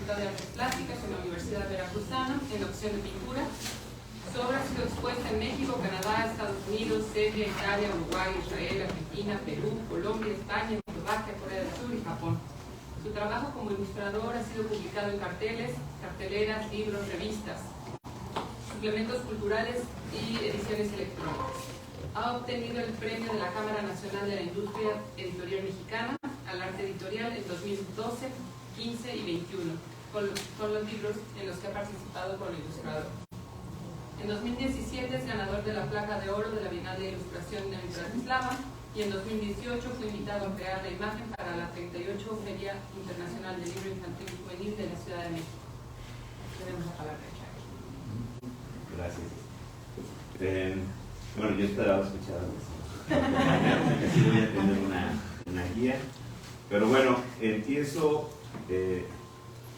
Facultad de Artes Plásticas en la Universidad Veracruzana en la opción de pintura. Su obra ha sido expuesta en México, Canadá, Estados Unidos, Serbia, Italia, Uruguay, Israel, Argentina, Perú, Colombia, España, Eslovaquia, Corea del Sur y Japón. Su trabajo como ilustrador ha sido publicado en carteles, carteleras, libros, revistas, suplementos culturales y ediciones electrónicas. Ha obtenido el premio de la Cámara Nacional de la Industria Editorial Mexicana al arte editorial en 2012, 15 y 21, con los libros en los que ha participado como ilustrador. En 2017 es ganador de la Placa de Oro de la Bienal de Ilustración de Bratislava y en 2018 fue invitado a crear la imagen para la 38 Feria Internacional del Libro Infantil y Juvenil de la Ciudad de México. Tenemos la palabra, Chávez. Gracias. Bueno, yo esperaba escuchar así voy a tener una guía. Pero bueno, empiezo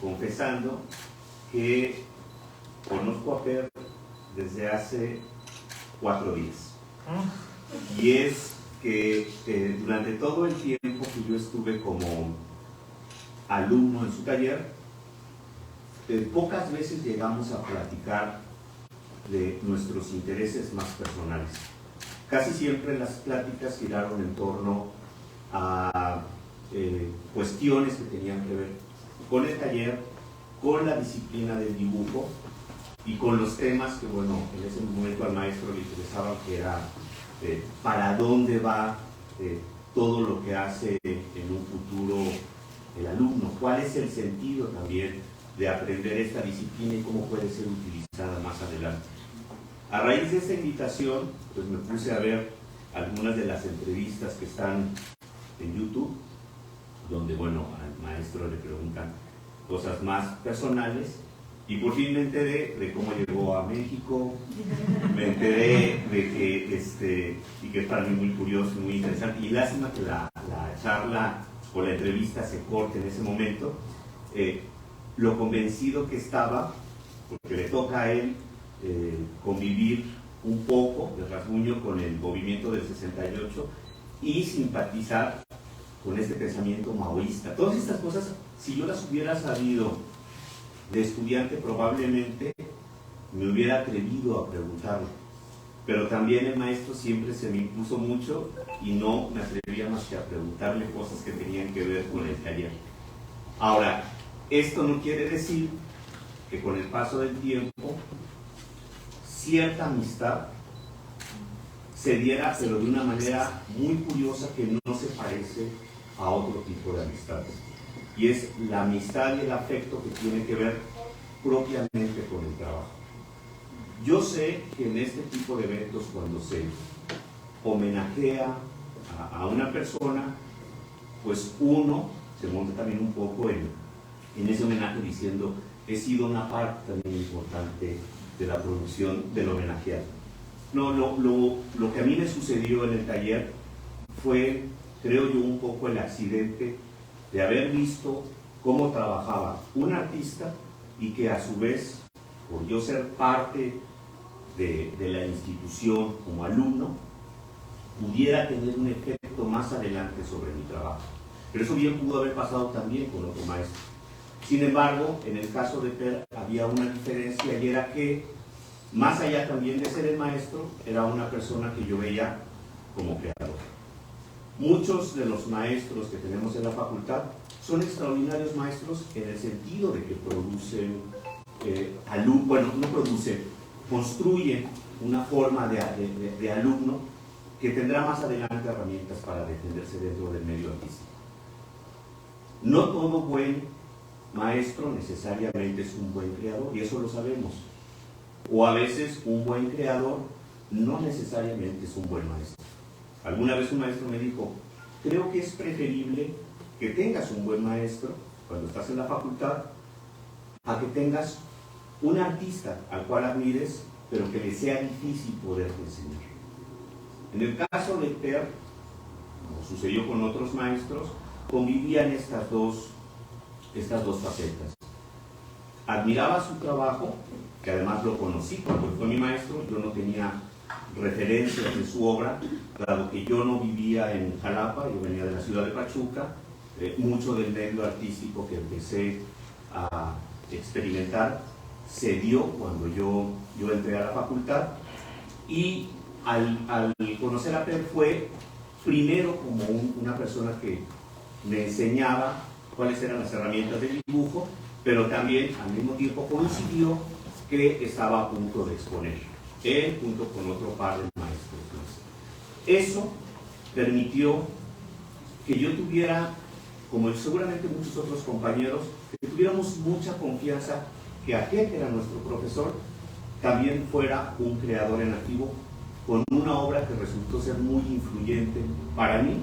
confesando que conozco a Per desde hace 4 días. Y es que durante todo el tiempo que yo estuve como alumno en su taller, pocas veces llegamos a platicar de nuestros intereses más personales. Casi siempre las pláticas giraron en torno a cuestiones que tenían que ver con el taller, con la disciplina del dibujo y con los temas que, bueno, en ese momento al maestro le interesaba, que era para dónde va todo lo que hace en un futuro el alumno, cuál es el sentido también de aprender esta disciplina y cómo puede ser utilizada más adelante. A raíz de esta invitación, pues me puse a ver algunas de las entrevistas que están en YouTube, donde, bueno, al maestro le preguntan cosas más personales, y por fin me enteré de cómo llegó a México, me enteré de que, y que es para mí muy curioso, muy interesante, y lástima que la charla o la entrevista se corte en ese momento, lo convencido que estaba, porque le toca a él convivir un poco de rasguño con el movimiento del 68 y simpatizar con este pensamiento maoísta. Todas estas cosas, si yo las hubiera sabido de estudiante, probablemente me hubiera atrevido a preguntarlo, pero también el maestro siempre se me impuso mucho y no me atrevía más que a preguntarle cosas que tenían que ver con el taller. Ahora, esto no quiere decir que con el paso del tiempo cierta amistad se diera, pero de una manera muy curiosa que no se parece a otro tipo de amistad. Y es la amistad y el afecto que tiene que ver propiamente con el trabajo. Yo sé que en este tipo de eventos, cuando se homenajea a una persona, pues uno se monta también un poco en ese homenaje diciendo: he sido una parte también importante de la producción del homenajeado. No, lo que a mí me sucedió en el taller fue, creo yo, un poco el accidente de haber visto cómo trabajaba un artista y que a su vez, por yo ser parte de la institución como alumno, pudiera tener un efecto más adelante sobre mi trabajo. Pero eso bien pudo haber pasado también con otro maestro. Sin embargo, en el caso de Per había una diferencia, y era que, más allá también de ser el maestro, era una persona que yo veía como creador. Muchos de los maestros que tenemos en la facultad son extraordinarios maestros en el sentido de que producen, construyen una forma de alumno que tendrá más adelante herramientas para defenderse dentro del medio artístico. No todo buen maestro necesariamente es un buen creador, y eso lo sabemos. O a veces un buen creador no necesariamente es un buen maestro. Alguna vez un maestro me dijo: creo que es preferible que tengas un buen maestro cuando estás en la facultad a que tengas un artista al cual admires, pero que le sea difícil poderte enseñar. En el caso de Per, como sucedió con otros maestros, convivían estas dos facetas. Admiraba su trabajo, que además lo conocí cuando fue mi maestro. Yo no tenía referencias de su obra, dado que yo no vivía en Jalapa, yo venía de la ciudad de Pachuca. Mucho del medio artístico que empecé a experimentar se dio cuando yo entré a la facultad, y al conocer a Per fue primero como una persona que me enseñaba cuáles eran las herramientas del dibujo, pero también al mismo tiempo coincidió que estaba a punto de exponer, él junto con otro par de maestros más. Eso permitió que yo tuviera, como seguramente muchos otros compañeros, que tuviéramos mucha confianza que aquel que era nuestro profesor también fuera un creador en activo, con una obra que resultó ser muy influyente para mí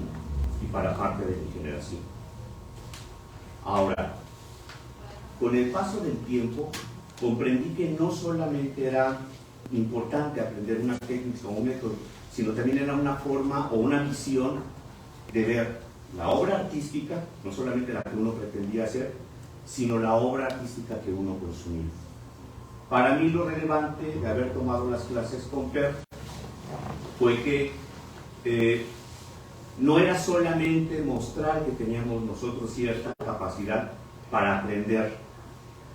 y para parte de mi generación. Ahora, con el paso del tiempo, comprendí que no solamente era importante aprender una técnica o un método, sino también era una forma o una visión de ver la obra artística, no solamente la que uno pretendía hacer, sino la obra artística que uno consumía. Para mí lo relevante de haber tomado las clases con Per fue que no era solamente mostrar que teníamos nosotros cierta capacidad para aprender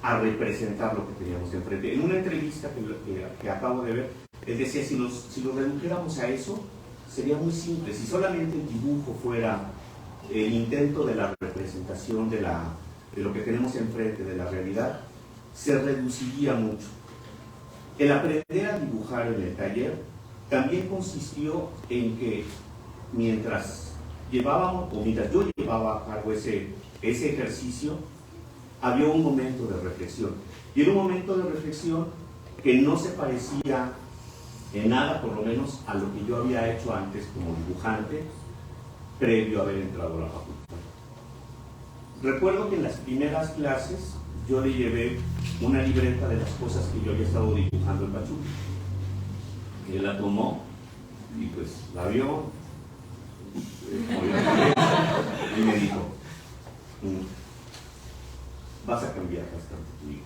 a representar lo que teníamos enfrente. En una entrevista que acabo de ver, él decía, si lo redujéramos a eso, sería muy simple. Si solamente el dibujo fuera el intento de la representación de lo que tenemos enfrente, de la realidad, se reduciría mucho. El aprender a dibujar en el taller también consistió en que mientras yo llevaba a cabo ese ejercicio, había un momento de reflexión. Y era un momento de reflexión que no se parecía en nada, por lo menos, a lo que yo había hecho antes como dibujante, previo a haber entrado a la facultad. Recuerdo que en las primeras clases yo le llevé una libreta de las cosas que yo había estado dibujando en Pachuca. Él la tomó y pues la vio, y me dijo, vas a cambiar bastante tu hijo.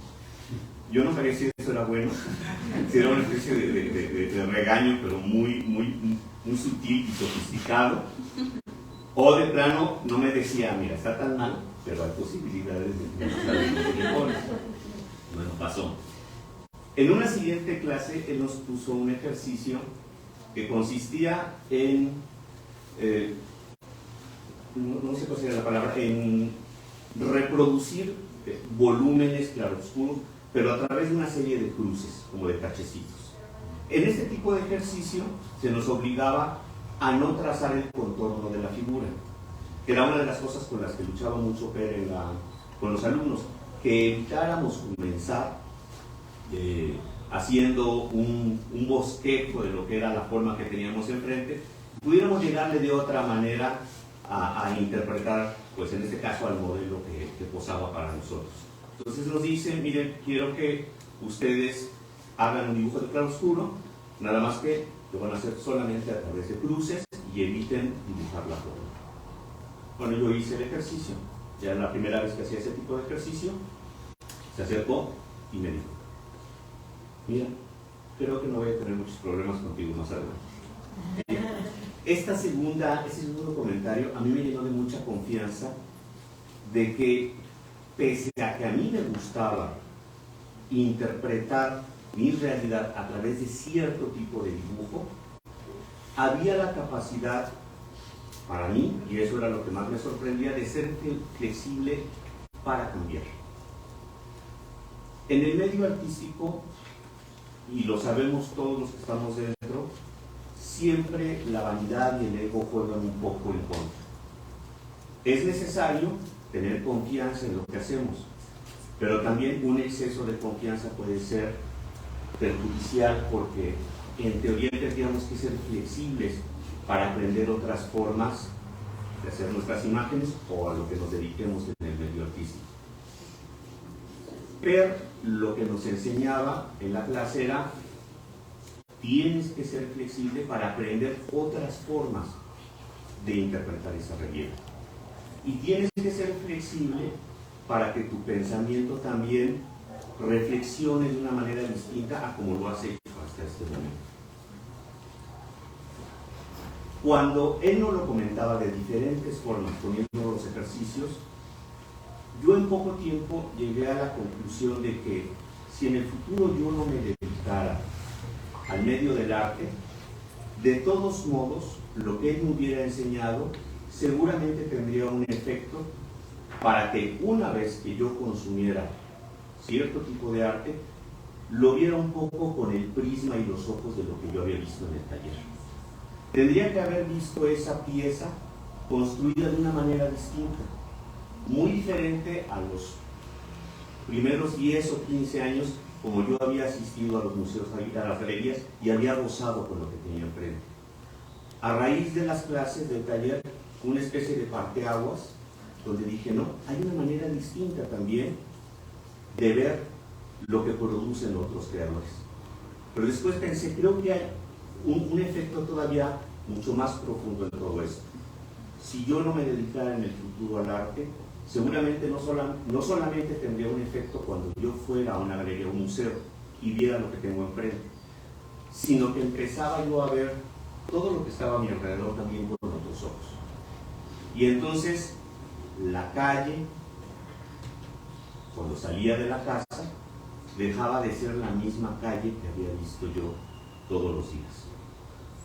Yo no sabía si eso era bueno, si era una especie de regaño, pero muy sutil y sofisticado, o de plano no me decía, mira, está tan mal, pero hay posibilidades de que mejores. Bueno, pasó. En una siguiente clase, él nos puso un ejercicio que consistía en, no sé cuál sería la palabra, en reproducir volúmenes claroscuros, pero a través de una serie de cruces, como de tachecitos. En este tipo de ejercicio se nos obligaba a no trazar el contorno de la figura, que era una de las cosas con las que luchaba mucho Per con los alumnos, que evitáramos comenzar haciendo un bosquejo de lo que era la forma que teníamos enfrente, pudiéramos llegarle de otra manera a interpretar, pues en este caso, al modelo que posaba para nosotros. Entonces nos dice, miren, quiero que ustedes hagan un dibujo de claroscuro, nada más que lo van a hacer solamente a través de cruces y eviten dibujar la forma. Bueno, yo hice el ejercicio, ya la primera vez que hacía ese tipo de ejercicio, se acercó y me dijo, mira, creo que no voy a tener muchos problemas contigo más adelante. Ese segundo comentario a mí me llenó de mucha confianza de que, pese a que a mí me gustaba interpretar mi realidad a través de cierto tipo de dibujo, había la capacidad para mí, y eso era lo que más me sorprendía, de ser flexible para cambiar. En el medio artístico, y lo sabemos todos los que estamos dentro, siempre la vanidad y el ego juegan un poco en contra. Es necesario tener confianza en lo que hacemos, pero también un exceso de confianza puede ser perjudicial, porque en teoría tendríamos que ser flexibles para aprender otras formas de hacer nuestras imágenes o a lo que nos dediquemos en el medio artístico. Per lo que nos enseñaba en la clase era: tienes que ser flexible para aprender otras formas de interpretar esa realidad. Y tienes que ser flexible para que tu pensamiento también reflexione de una manera distinta a como lo has hecho hasta este momento. Cuando él nos lo comentaba de diferentes formas, poniendo los ejercicios, yo en poco tiempo llegué a la conclusión de que si en el futuro yo no me dedicara al medio del arte, de todos modos, lo que él me hubiera enseñado seguramente tendría un efecto para que una vez que yo consumiera cierto tipo de arte, lo viera un poco con el prisma y los ojos de lo que yo había visto en el taller. Tendría que haber visto esa pieza construida de una manera distinta, muy diferente a los primeros 10 o 15 años, como yo había asistido a los museos, a las galerías, y había gozado con lo que tenía enfrente. A raíz de las clases del taller, una especie de parteaguas, donde dije, no, hay una manera distinta también de ver lo que producen otros creadores. Pero después pensé, creo que hay un efecto todavía mucho más profundo en todo esto. Si yo no me dedicara en el futuro al arte, seguramente no solamente tendría un efecto cuando yo fuera a una galería o un museo y viera lo que tengo enfrente, sino que empezaba yo a ver todo lo que estaba a mi alrededor también con otros ojos. Y entonces la calle, cuando salía de la casa, dejaba de ser la misma calle que había visto yo todos los días.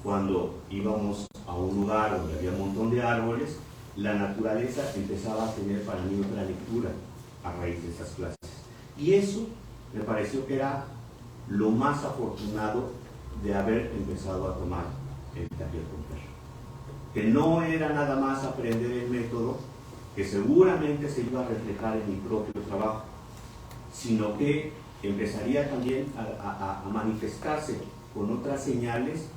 Cuando íbamos a un lugar donde había un montón de árboles, la naturaleza empezaba a tener para mí otra lectura a raíz de esas clases. Y eso me pareció que era lo más afortunado de haber empezado a tomar el taller con Perro. Que no era nada más aprender el método, que seguramente se iba a reflejar en mi propio trabajo, sino que empezaría también a manifestarse con otras señales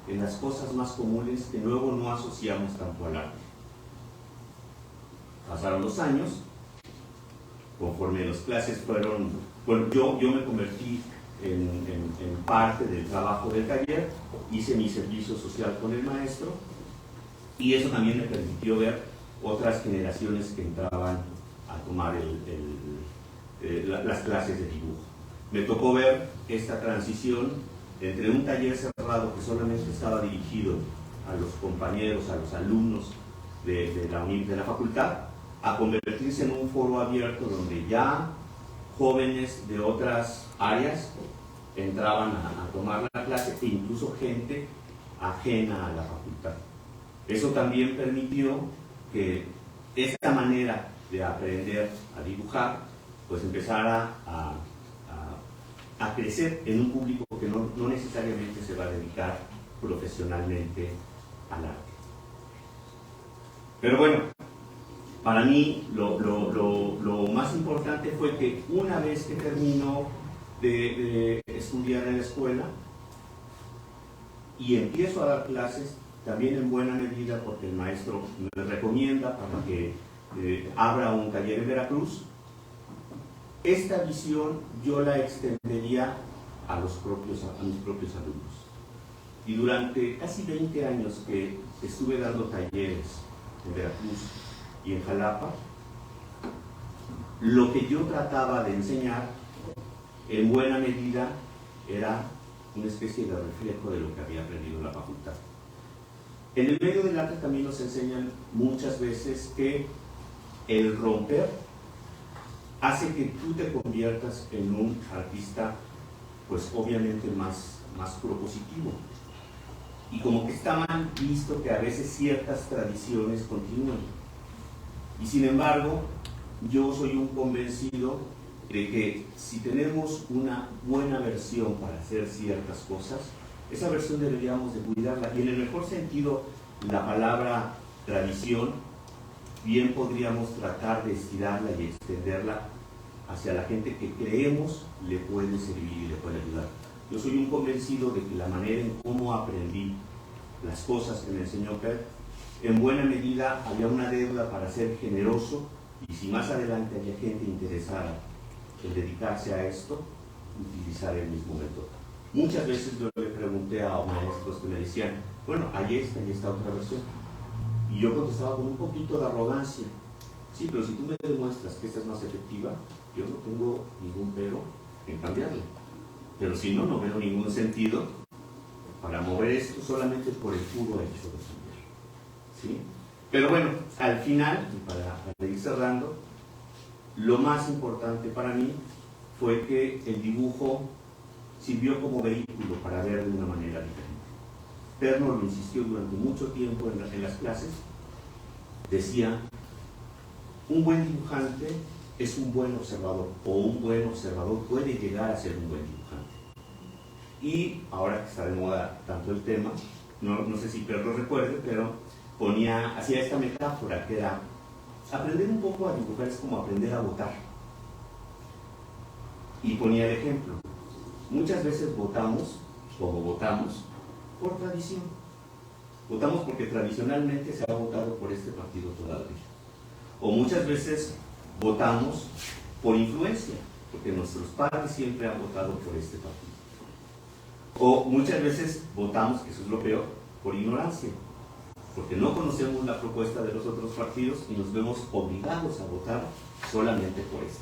en las cosas más comunes que luego no asociamos tanto al arte. Pasaron los años, conforme las clases fueron, bueno, yo me convertí en parte del trabajo del taller, hice mi servicio social con el maestro y eso también me permitió ver otras generaciones que entraban a tomar las clases de dibujo. Me tocó ver esta transición entre un taller cerrado que solamente estaba dirigido a los compañeros, a los alumnos de la facultad, a convertirse en un foro abierto donde ya jóvenes de otras áreas entraban a tomar la clase e incluso gente ajena a la facultad. Eso también permitió que esta manera de aprender a dibujar pues empezara a crecer en un público que no necesariamente se va a dedicar profesionalmente al arte. Pero bueno, para mí lo más importante fue que una vez que termino de estudiar en la escuela y empiezo a dar clases, también en buena medida porque el maestro me recomienda para que abra un taller en Veracruz, esta visión yo la extendería a mis propios alumnos. Y durante casi 20 años que estuve dando talleres en Veracruz y en Jalapa, lo que yo trataba de enseñar en buena medida era una especie de reflejo de lo que había aprendido en la facultad. En el medio del arte también nos enseñan muchas veces que el romper hace que tú te conviertas en un artista, pues obviamente más propositivo. Y como que está mal visto que a veces ciertas tradiciones continúen. Y sin embargo, yo soy un convencido de que si tenemos una buena versión para hacer ciertas cosas, esa versión deberíamos de cuidarla. Y en el mejor sentido, la palabra tradición, bien podríamos tratar de estirarla y extenderla hacia la gente que creemos le puede servir y le puede ayudar. Yo soy un convencido de que la manera en cómo aprendí las cosas que me enseñó Per, en buena medida había una deuda para ser generoso y si más adelante había gente interesada en dedicarse a esto, utilizar el mismo método. Muchas veces yo le pregunté a maestros que me decían, bueno, ahí está otra versión. Y yo contestaba con un poquito de arrogancia. Sí, pero si tú me demuestras que esta es más efectiva, yo no tengo ningún pero en cambiarla. Pero si no, no veo ningún sentido para mover esto solamente por el puro hecho de cambiar. ¿Sí? Pero bueno, al final, y para ir cerrando, lo más importante para mí fue que el dibujo sirvió como vehículo para ver de una manera diferente. Perno lo insistió durante mucho tiempo en las clases. Decía, un buen dibujante es un buen observador, o un buen observador puede llegar a ser un buen dibujante. Y ahora que está de moda tanto el tema, no sé si Perno lo recuerde, pero hacía esta metáfora que era, aprender un poco a dibujar es como aprender a votar. Y ponía el ejemplo, muchas veces votamos por tradición. Votamos porque tradicionalmente se ha votado por este partido toda la vida. O muchas veces votamos por influencia, porque nuestros padres siempre han votado por este partido. O muchas veces votamos, que eso es lo peor, por ignorancia, porque no conocemos la propuesta de los otros partidos y nos vemos obligados a votar solamente por este,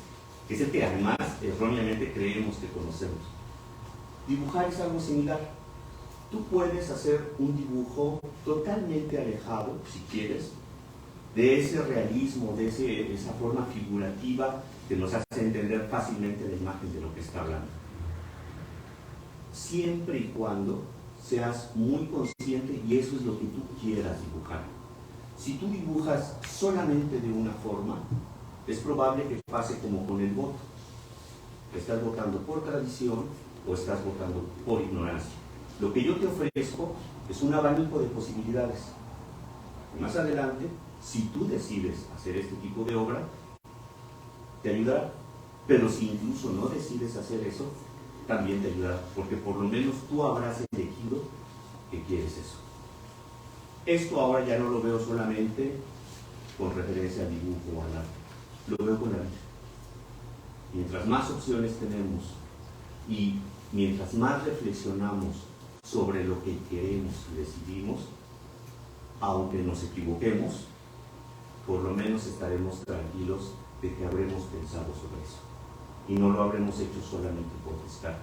que es el que además erróneamente creemos que conocemos. Dibujar es algo similar. Tú puedes hacer un dibujo totalmente alejado, si quieres, de ese realismo, de esa forma figurativa que nos hace entender fácilmente la imagen de lo que está hablando. Siempre y cuando seas muy consciente y eso es lo que tú quieras dibujar. Si tú dibujas solamente de una forma, es probable que pase como con el voto. Estás votando por tradición o estás votando por ignorancia. Lo que yo te ofrezco es un abanico de posibilidades. Y más adelante, si tú decides hacer este tipo de obra, te ayudará. Pero si incluso no decides hacer eso, también te ayudará, porque por lo menos tú habrás elegido que quieres eso. Esto ahora ya no lo veo solamente con referencia al dibujo o al arte, lo veo con la vida. Mientras más opciones tenemos y mientras más reflexionamos sobre lo que queremos y decidimos, aunque nos equivoquemos, por lo menos estaremos tranquilos de que habremos pensado sobre eso y no lo habremos hecho solamente por descarte.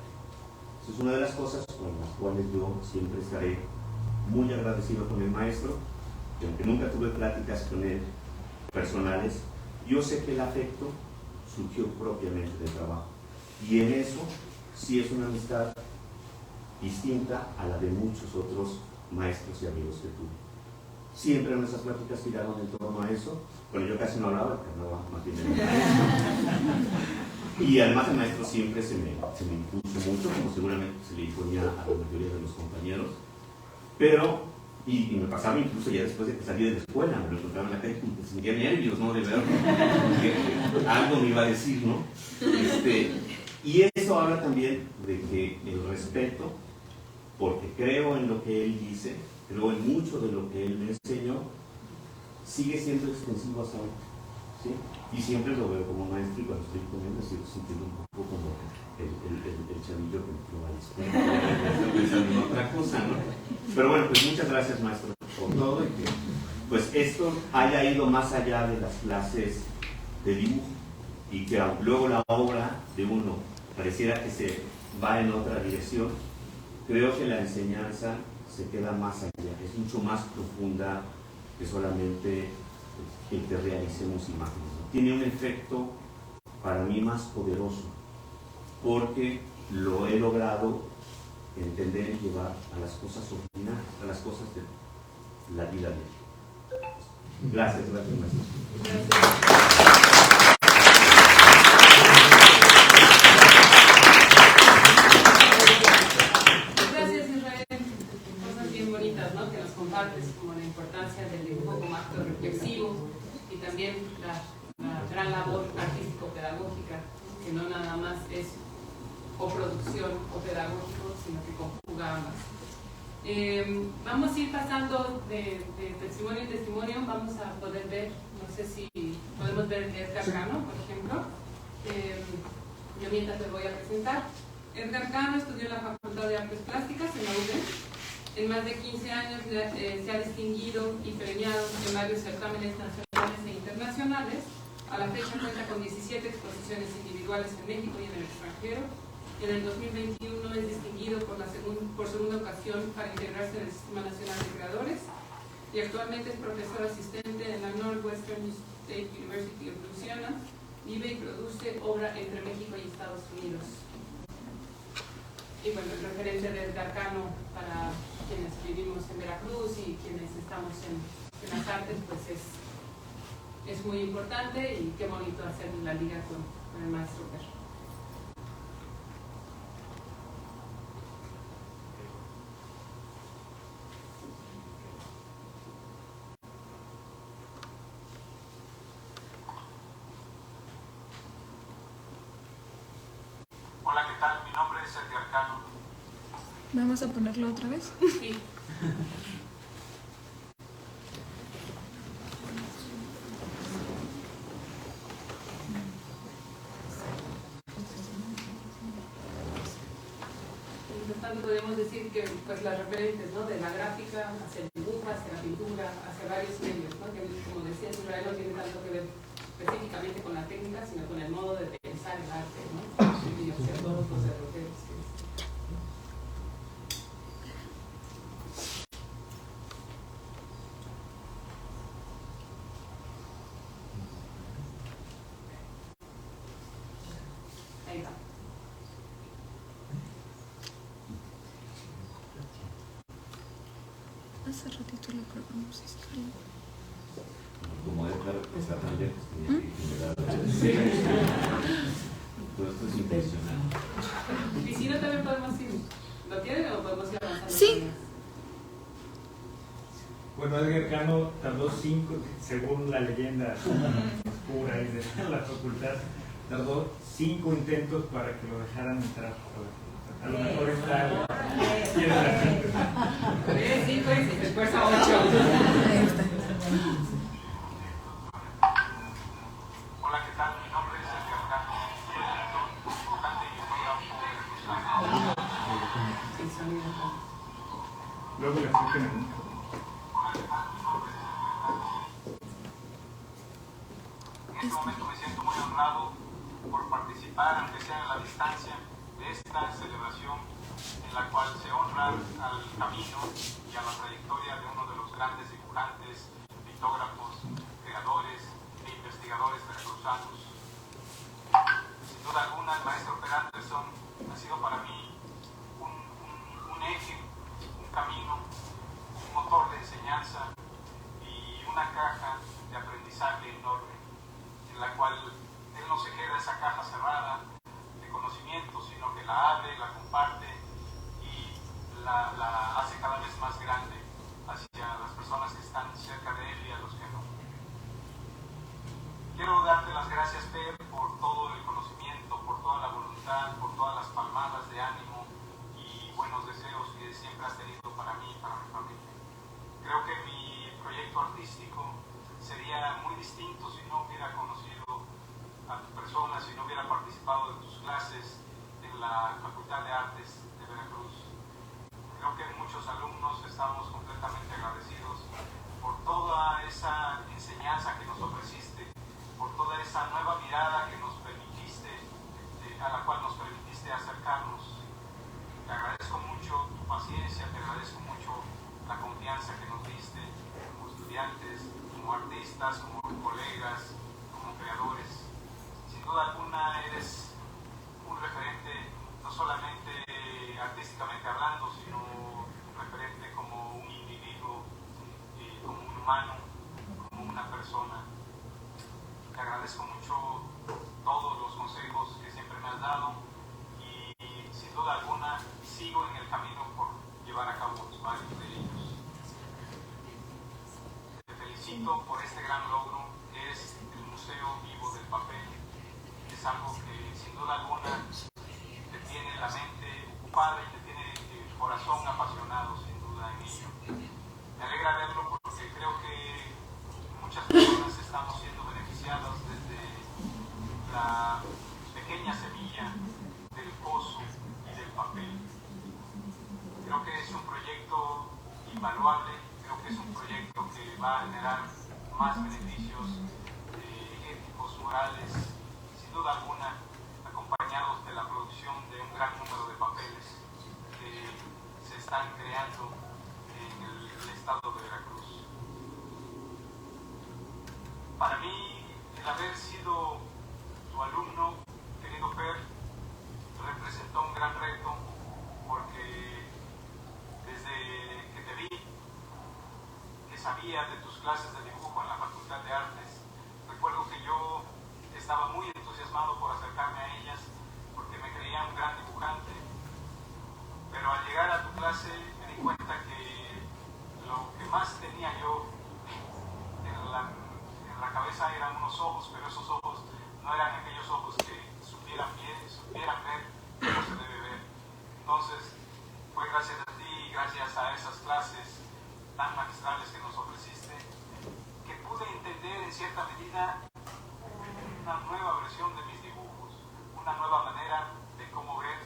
Esa es una de las cosas con las cuales yo siempre estaré muy agradecido con el maestro, que aunque nunca tuve pláticas con él personales, yo sé que el afecto surgió propiamente del trabajo y en eso sí es una amistad distinta a la de muchos otros maestros y amigos que tuve. Siempre nuestras pláticas giraron en torno a eso. Bueno, yo casi no hablaba, porque hablaba más bien de mi maestro. Y además el maestro siempre se me impuso mucho, como seguramente se le imponía a la mayoría de los compañeros. Pero, y me pasaba incluso ya después de que salí de la escuela, me lo encontraba en la calle y me sentía nervios, ¿no? De ver que algo me iba a decir, ¿no? Y eso habla también de que el respeto, porque creo en lo que él dice, creo en mucho de lo que él me enseñó, sigue siendo extensivo hasta hoy, ¿sí? Y siempre lo veo como maestro y cuando estoy con él me sigo sintiendo un poco como el chavillo que entró a la escuela, estoy pensando en otra cosa, ¿no? Pero bueno, pues muchas gracias, maestro, por todo y que pues esto haya ido más allá de las clases de dibujo y que luego la obra de uno pareciera que se va en otra dirección. Creo que la enseñanza se queda más allá, es mucho más profunda que solamente el que realicemos imágenes, ¿no? Tiene un efecto para mí más poderoso porque lo he logrado entender y llevar a las cosas ordinarias, a las cosas de la vida diaria. Gracias, maestro. Gracias, Israel. Cosas bien bonitas, ¿no? Que nos compartes, como la importancia del dibujo como acto reflexivo y también la gran labor artístico-pedagógica, que no nada más es o producción o pedagógico, sino que conjuga ambas. Vamos a ir pasando de testimonio en testimonio. Vamos a poder ver, no sé si podemos ver Edgar Cano, por ejemplo. Yo mientras les voy a presentar. Edgar Cano estudió en la Facultad de Artes Plásticas en la UDEM. En más de 15 años se ha distinguido y premiado en varios certámenes nacionales e internacionales. A la fecha cuenta con 17 exposiciones individuales en México y en el extranjero. En el 2021 es distinguido por segunda ocasión para integrarse en el Sistema Nacional de Creadores y actualmente es profesor asistente en la Northwestern State University of Louisiana vive y produce obra entre México y Estados Unidos. Y bueno, el referente del Arcano para quienes vivimos en Veracruz y quienes estamos en las artes, pues es muy importante, y qué bonito hacer la liga con el maestro Per. Hola, ¿qué tal? Mi nombre es Edgar Cano. ¿Vamos a ponerlo otra vez? Sí. Podemos decir que pues las referentes, ¿no?, de la gráfica hacia el dibujo, hacia la pintura, hacia varios medios, ¿no?, que como decía Israel, no tiene tanto que ver específicamente con la técnica, sino con el modo de pensar el arte, ¿no? Y hacia todos los derroteros que ahí va. Hace ratito le probamos Israel. Como Edgar está tan lejos, tenía que generar. Todo esto es impresionante. Y si no, también podemos ir. ¿Lo tienen o podemos ir avanzando? Sí. Bueno, Edgar Cano tardó 5, según la leyenda oscura y de la facultad, tardó 5 intentos para que lo dejaran entrar. A lo mejor está... quiere la gente. 5 y después a 8. Ahí está. Hola, ¿qué tal? Mi nombre es Edgar Cano. Soy editor, dibujante y fotógrafo de Veracruz. Luego le expliquen el mundo. En este momento me siento muy honrado por participar, aunque sea en la distancia, de esta celebración en la cual se honra al camino y a la trayectoria de uno de los grandes dibujantes, litógrafos, creadores e investigadores veracruzanos. Sin duda alguna, el maestro Per Anderson ha sido para mí un eje, un camino, un motor de enseñanza y una caja de aprendizaje enorme, en la cual él no se queda esa caja cerrada de conocimiento, sino que la abre, la comparte y la hace cada vez más grande hacia las personas que están cerca de él y a los que no. Quiero darte las gracias, Per, por todo el conocimiento, por toda la voluntad, por todas las palmadas de ánimo y buenos deseos que siempre has tenido para mí y para mi familia. Creo que mi proyecto artístico sería muy distinto si no hubiera conocido a tu persona, si no hubiera participado de tus clases en la Facultad de Artes de Veracruz. Creo que muchos alumnos estamos completamente agradecidos por toda esa enseñanza que nos ofreciste, por toda esa nueva mirada que nos permitiste, a la cual nos permitiste acercarnos. Te agradezco mucho tu paciencia, te agradezco mucho la confianza que nos diste como estudiantes, como artistas, como colegas, como creadores. Sin duda alguna eres un referente, no solamente artísticamente hablando, sino un referente como un individuo, como un humano, como una persona. Te agradezco mucho todos los consejos que siempre me has dado y sin duda alguna sigo en el camino por llevar a cabo varios de ellos. Te felicito por este gran logro que es el Museo Vivo del Papel. Es algo que sin duda alguna te tiene la mente ocupada y te tiene el corazón apasionado sin duda en ello. Me alegra verlo porque creo que muchas personas estamos siendo beneficiadas desde la pequeña semilla del pozo y del papel. Creo que es un proyecto invaluable, creo que es un proyecto que va a generar más beneficios éticos, morales, sin duda alguna, acompañados de la producción de un gran número de papeles que se están creando en el estado de Veracruz. Para mí, el haber sido día de tus clases de dibujo en la Facultad de Artes. Recuerdo que yo estaba muy entusiasmado por acercarme a ellas porque me creía un gran dibujante, pero al llegar a tu clase me di cuenta que lo que más tenía yo en la cabeza eran unos ojos, pero esos ojos no eran aquellos ojos que supieran ver cómo se debe ver. Entonces, fue gracias a ti y gracias a esas clases tan magistrales que nos ofreciste que pude entender en cierta medida una nueva versión de mis dibujos, una nueva manera de cómo ver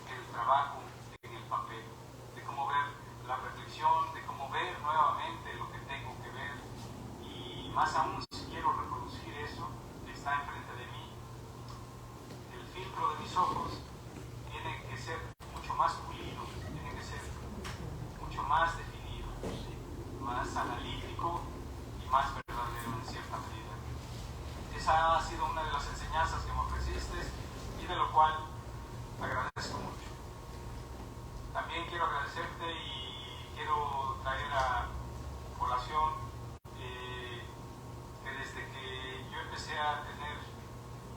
el trabajo en el papel, de cómo ver la reflexión, de cómo ver nuevamente lo que tengo que ver, y más aún si quiero reproducir eso que está enfrente de mí, el filtro de mis ojos tiene que ser mucho más pulido, tiene que ser mucho más definido, más analítico y más verdadero en cierta medida. Esa ha sido una de las enseñanzas que me ofreciste y de lo cual te agradezco mucho. También quiero agradecerte y quiero traer a colación que desde que yo empecé a tener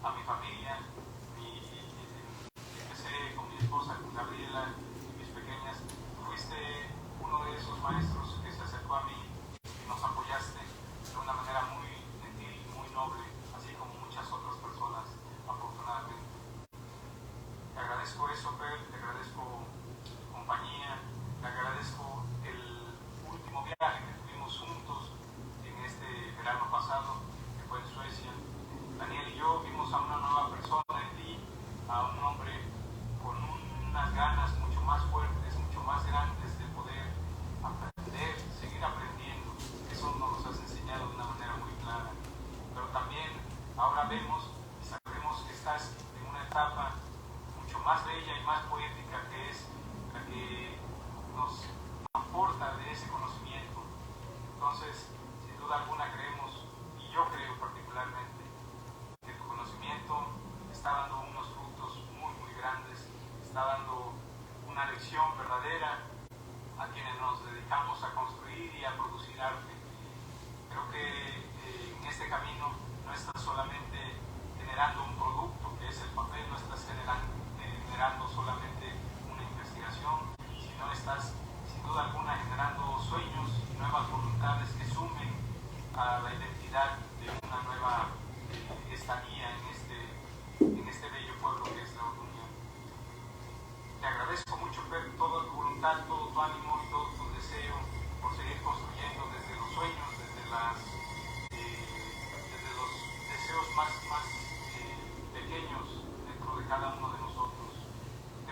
a mi familia, empecé con mi esposa, con Gabriela y mis pequeñas, fuiste uno de esos maestros que se acercó a mí y nos apoyaste de una manera muy gentil, muy noble, así como muchas otras personas, afortunadamente. Te agradezco eso, Per, te agradezco tu compañía, te agradezco el último viaje que tuvimos juntos en este verano pasado, que fue en Suecia. Daniel y yo vimos a una nueva persona en ti, a un hombre con unas ganas mucho más fuertes, mucho más grandes de poder aprender, seguir aprendiendo. Eso nos lo has enseñado de una manera muy clara. Pero también ahora vemos y sabemos que estás en una etapa mucho más bella y más poética, que es la que nos aporta de ese conocimiento. Entonces, sin duda alguna creemos, y yo creo particularmente, que tu conocimiento está dando unos frutos muy, muy grandes, está dando una lección verdadera a quienes nos dedicamos a construir y a producir arte. Creo que en este camino no estás solamente generando un producto que es el papel, no estás generando solamente una investigación, sino estás sin duda alguna generando sueños y nuevas voluntades que sumen a la identidad de una nueva estadía en este bello pueblo que es la Unión. Te agradezco mucho, Per, toda tu voluntad, todo tu ánimo y todo tu deseo por seguir construyendo desde los sueños, desde los deseos más pequeños dentro de cada uno de nosotros.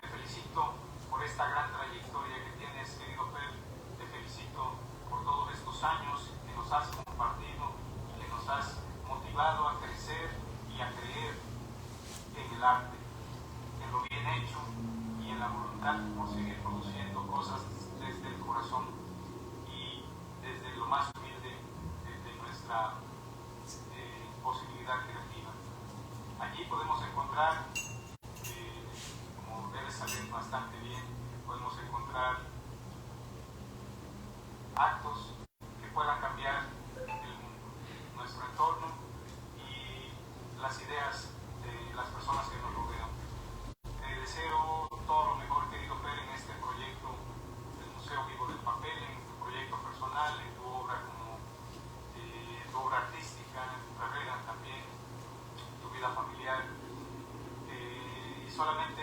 Te felicito por esta gran trayectoria que tienes, querido Per. Te felicito por todos estos años que nos has compartido, que nos has motivado a crecer y a creer en el arte, en lo bien hecho y en la voluntad por seguir produciendo cosas desde el corazón y desde lo más humilde de nuestra posibilidad creativa. Allí podemos encontrar, como debes saber bastante bien, podemos encontrar actos que puedan cambiar nuestro entorno y las ideas de las personas que nos rodean. Te deseo todo lo mejor, querido Per, en este proyecto del Museo Vivo del Papel, en tu proyecto personal, en tu obra tu obra artística, en tu carrera también, en tu vida familiar. Y solamente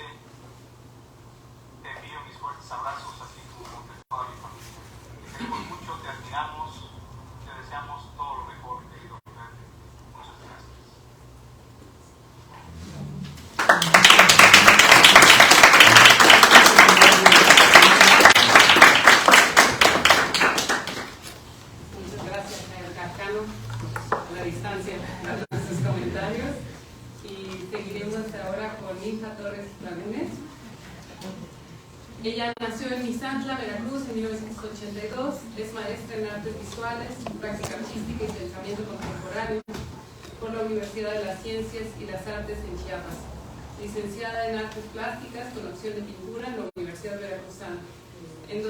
te envío mis fuertes abrazos, así como de toda mi familia. Te queremos mucho, te admiramos, te deseamos todo lo mejor, querido Per. Muchas gracias. Muchas gracias, señor Cascano, a la distancia, a sus comentarios. Y seguiremos ahora con Ninfa Torres Lagunes. Ella nació en Misantla, Veracruz, en 1982. Es maestra en artes visuales, práctica artística y pensamiento contemporáneo por la Universidad de las Ciencias y las Artes en Chiapas. Licenciada en Artes Plásticas con opción de pintura en la Universidad Veracruzana. En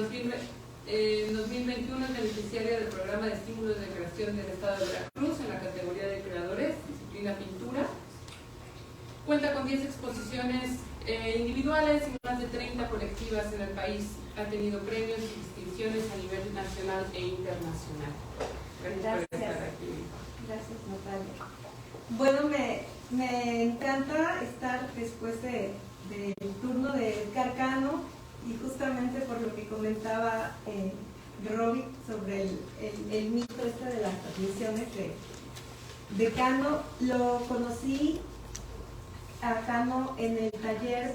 En 2021 es beneficiaria del programa de estímulos de creación del Estado de Veracruz en la categoría de creadores, disciplina pintura. Cuenta con 10 exposiciones individuales y más de 30 colectivas en el país. Ha tenido premios y distinciones a nivel nacional e internacional. Gracias por estar aquí. Gracias, Natalia. Bueno, me encanta estar después del turno de Edgar Cano, y justamente por lo que comentaba Robbie sobre el mito de las transmisiones de Cano. Lo conocí a Cano en el taller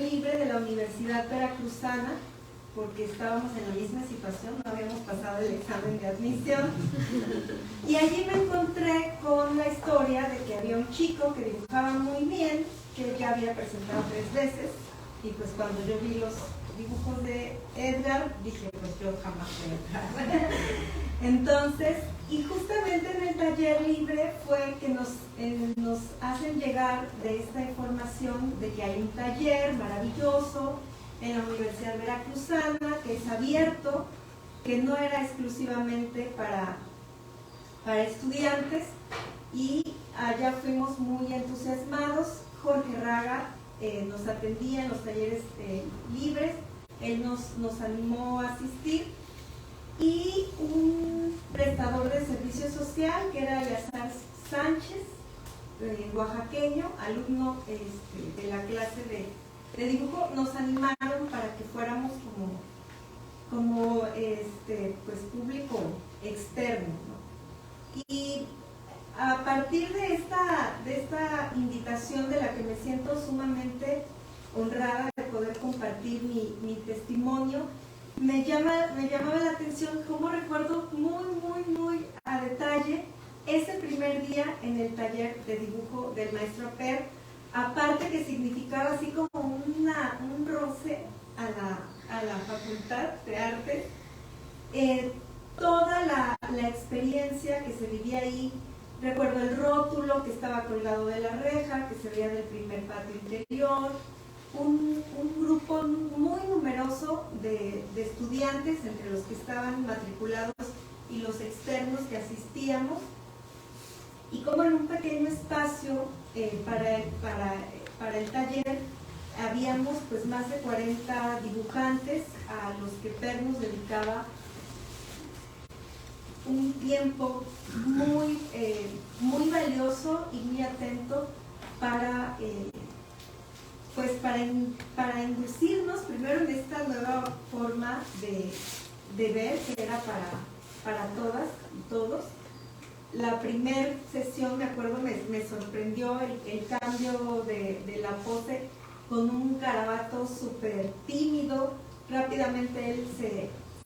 libre de la Universidad Veracruzana, porque estábamos en la misma situación, no habíamos pasado el examen de admisión, y allí me encontré con la historia de que había un chico que dibujaba muy bien, que ya había presentado 3 veces, y pues cuando yo vi los dibujos de Edgar, dije, pues yo jamás voy a entrar. Entonces, y justamente en el taller libre fue que nos hacen llegar de esta información de que hay un taller maravilloso en la Universidad Veracruzana, que es abierto, que no era exclusivamente para estudiantes, y allá fuimos muy entusiasmados. Jorge Raga nos atendía en los talleres libres, él nos animó a asistir, y un prestador de servicio social que era Yazar Sánchez, oaxaqueño, alumno de la clase de dibujo, nos animaron para que fuéramos como pues público externo, ¿no? Y a partir de esta invitación, de la que me siento sumamente honrada de poder compartir mi testimonio, me llamaba la atención cómo recuerdo muy a detalle ese primer día en el taller de dibujo del maestro Per, aparte que significaba así como un roce a la Facultad de Artes, toda la experiencia que se vivía ahí. Recuerdo el rótulo que estaba colgado de la reja, que se veía del primer patio interior, un grupo muy numeroso de estudiantes, entre los que estaban matriculados y los externos que asistíamos, y como en un pequeño espacio para el taller habíamos pues más de 40 dibujantes a los que Per nos dedicaba un tiempo muy valioso y muy atento para inducirnos primero en esta nueva forma de ver, que era para todas y todos. La primera sesión, me acuerdo, me sorprendió el cambio de la pose, con un garabato súper tímido. Rápidamente él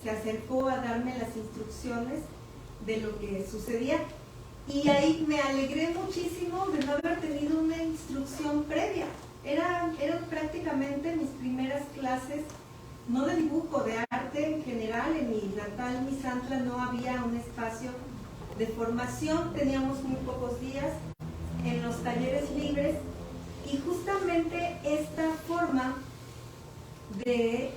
se acercó a darme las instrucciones de lo que sucedía, y ahí me alegré muchísimo de no haber tenido una instrucción previa. Eran prácticamente mis primeras clases, no de dibujo, de arte en general. En mi natal Misantla no había un espacio de formación, teníamos muy pocos días en los talleres libres, y justamente esta forma de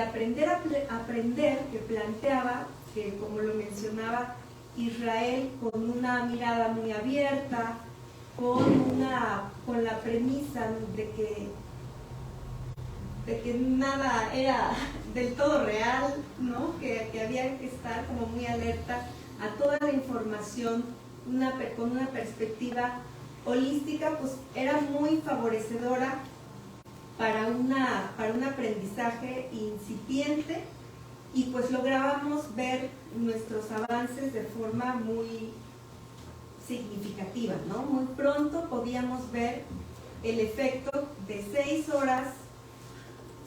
aprender a aprender que planteaba, que como lo mencionaba Israel, con una mirada muy abierta, con la premisa de que nada era del todo real, ¿no? Que había que estar como muy alerta a toda la información, con una perspectiva holística, pues era muy favorecedora para un aprendizaje incipiente, y pues lográbamos ver nuestros avances de forma muy significativa, ¿no? Muy pronto podíamos ver el efecto de 6 horas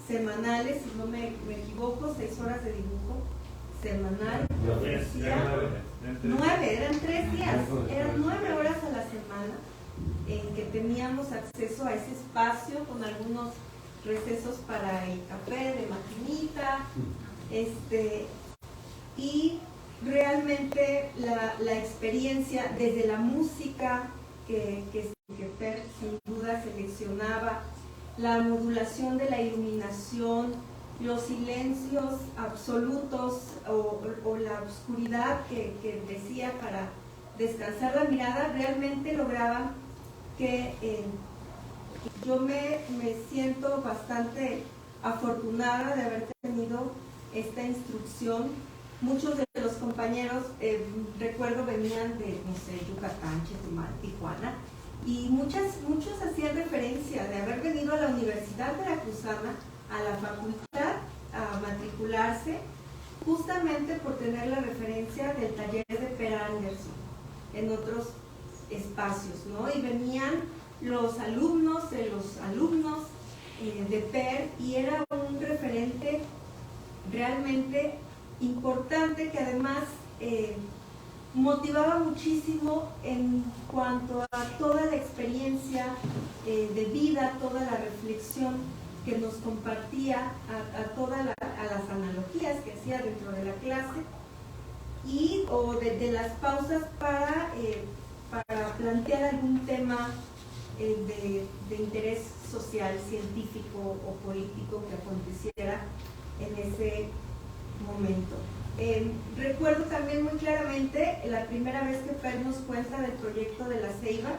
semanales, si no me equivoco, 6 horas de dibujo semanal. Eran 3 días, eran 9 horas a la semana en que teníamos acceso a ese espacio, con algunos recesos para el café de maquinita, y realmente la experiencia desde la música que Per sin duda seleccionaba, la modulación de la iluminación los silencios absolutos o la oscuridad que decía para descansar la mirada, realmente lograban que yo me siento bastante afortunada de haber tenido esta instrucción. Muchos de los compañeros, recuerdo, venían de, no sé, Yucatán, Chetumal, Tijuana, y muchos hacían referencia de haber venido a la Universidad Veracruzana, a la facultad, a matricularse, justamente por tener la referencia del taller de Per Anderson en otros espacios, ¿no? Y venían los alumnos de los alumnos de Per, y era un referente realmente importante que además motivaba muchísimo en cuanto a toda la experiencia de vida, toda la reflexión que nos compartía, a las analogías que hacía dentro de la clase, y o de las pausas para plantear algún tema de interés social, científico o político que aconteciera en ese momento. Recuerdo también muy claramente la primera vez que Per nos cuenta del proyecto de la Ceiba.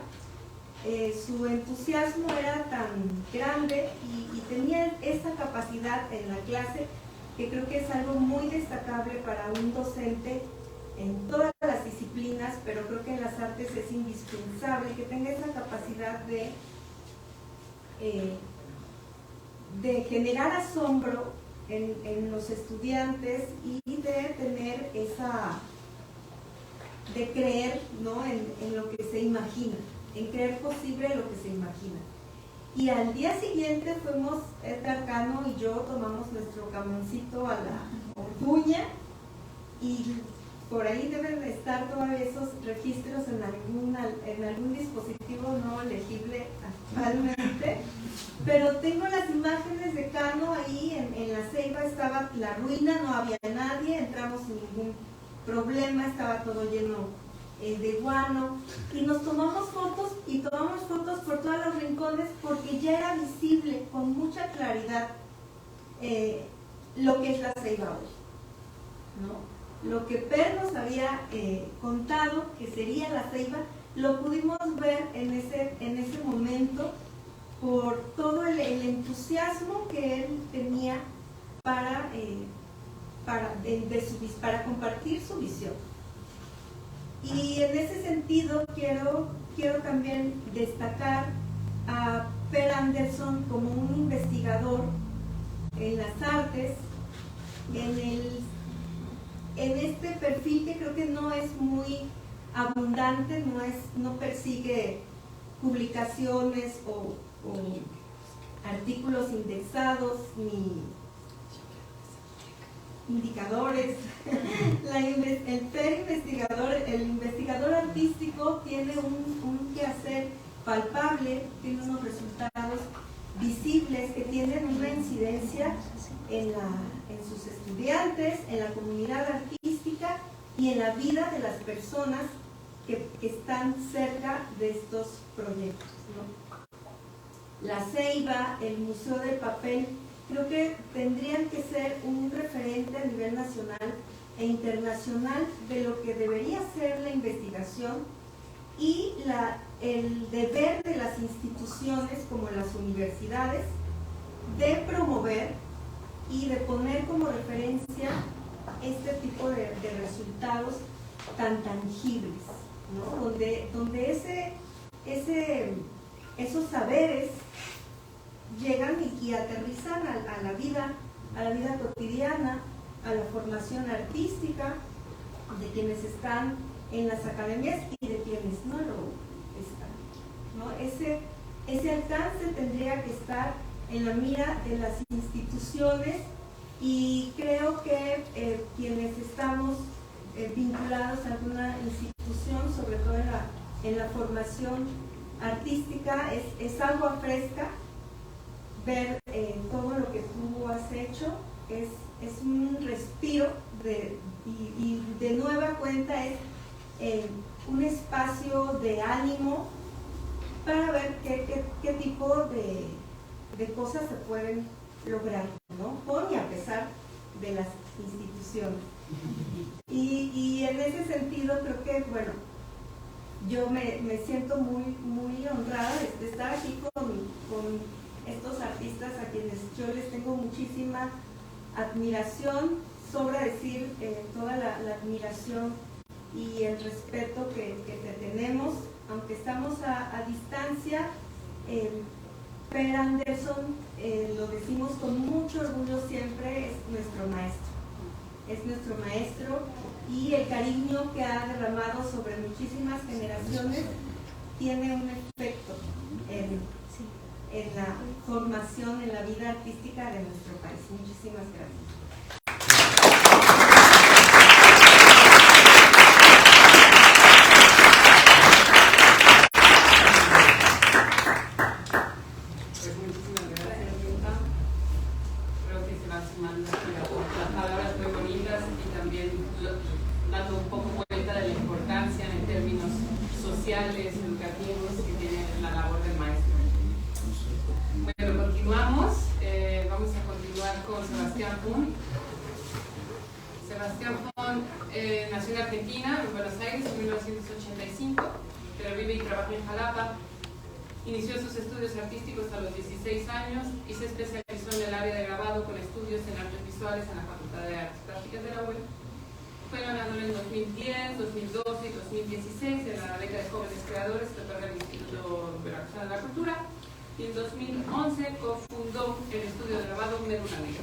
Su entusiasmo era tan grande y tenía esa capacidad en la clase, que creo que es algo muy destacable para un docente en todas las disciplinas, pero creo que en las artes es indispensable que tenga esa capacidad de generar asombro en los estudiantes y de tener de creer, ¿no?, en lo que se imagina, en creer posible lo que se imagina. Y al día siguiente fuimos, Edgar Cano y yo tomamos nuestro camioncito a la Orduña, y por ahí deben de estar todavía esos registros en algún dispositivo no legible actualmente, pero tengo las imágenes de Cano ahí en la Ceiba. Estaba la ruina, no había nadie, entramos sin ningún problema, estaba todo lleno de guano, y nos tomamos fotos, y tomamos fotos por todos los rincones, porque ya era visible con mucha claridad lo que es la Ceiba hoy, ¿no? Lo que Per nos había contado que sería la Ceiba, lo pudimos ver en ese momento, por todo el entusiasmo que él tenía para compartir su visión. Y en ese sentido quiero también destacar a Per Anderson como un investigador en las artes, en este perfil que creo que no es muy abundante, no persigue publicaciones o artículos indexados ni indicadores. El investigador artístico tiene un quehacer palpable, tiene unos resultados visibles que tienen una incidencia en sus estudiantes, en la comunidad artística y en la vida de las personas que están cerca de estos proyectos, ¿no? La Ceiba, el Museo del Papel, creo que tendrían que ser un referente a nivel nacional e internacional de lo que debería ser la investigación y el deber de las instituciones como las universidades de promover y de poner como referencia este tipo de resultados tan tangibles, ¿no? Donde esos saberes llegan y aterrizan a la vida cotidiana, a la formación artística de quienes están en las academias y de quienes no lo están, ¿no? Ese alcance tendría que estar en la mira de las instituciones, y creo que quienes estamos vinculados a alguna institución, sobre todo en la formación artística, es agua fresca ver todo lo que tú has hecho. Es un respiro y de nueva cuenta es un espacio de ánimo para ver qué tipo de cosas se pueden lograrlo, ¿no? Con y a pesar de las instituciones. Y en ese sentido creo que, bueno, yo me siento muy honrada de estar aquí con estos artistas a quienes yo les tengo muchísima admiración, sobra decir toda la admiración y el respeto que te tenemos, aunque estamos a distancia. Per Anderson, lo decimos con mucho orgullo siempre, es nuestro maestro. Es nuestro maestro y el cariño que ha derramado sobre muchísimas generaciones tiene un efecto en la formación, en la vida artística de nuestro país. Muchísimas gracias. Educativos que tiene la labor del maestro. Bueno, continuamos. Vamos a continuar con Sebastián Fun. Sebastián Fun nació en Argentina, en Buenos Aires, en 1985, pero vive y trabaja en Jalapa. Inició sus estudios artísticos a los 16 años y se especializó en el área de grabado con estudios en artes visuales en la Facultad de Artes Plásticas de la UEL. Fue ganador en 2010, 2012 y 2016 en la beca de jóvenes creadores que otorga el Instituto Veracruzano de la Cultura, y en 2011 cofundó el estudio de grabado Médula Negra.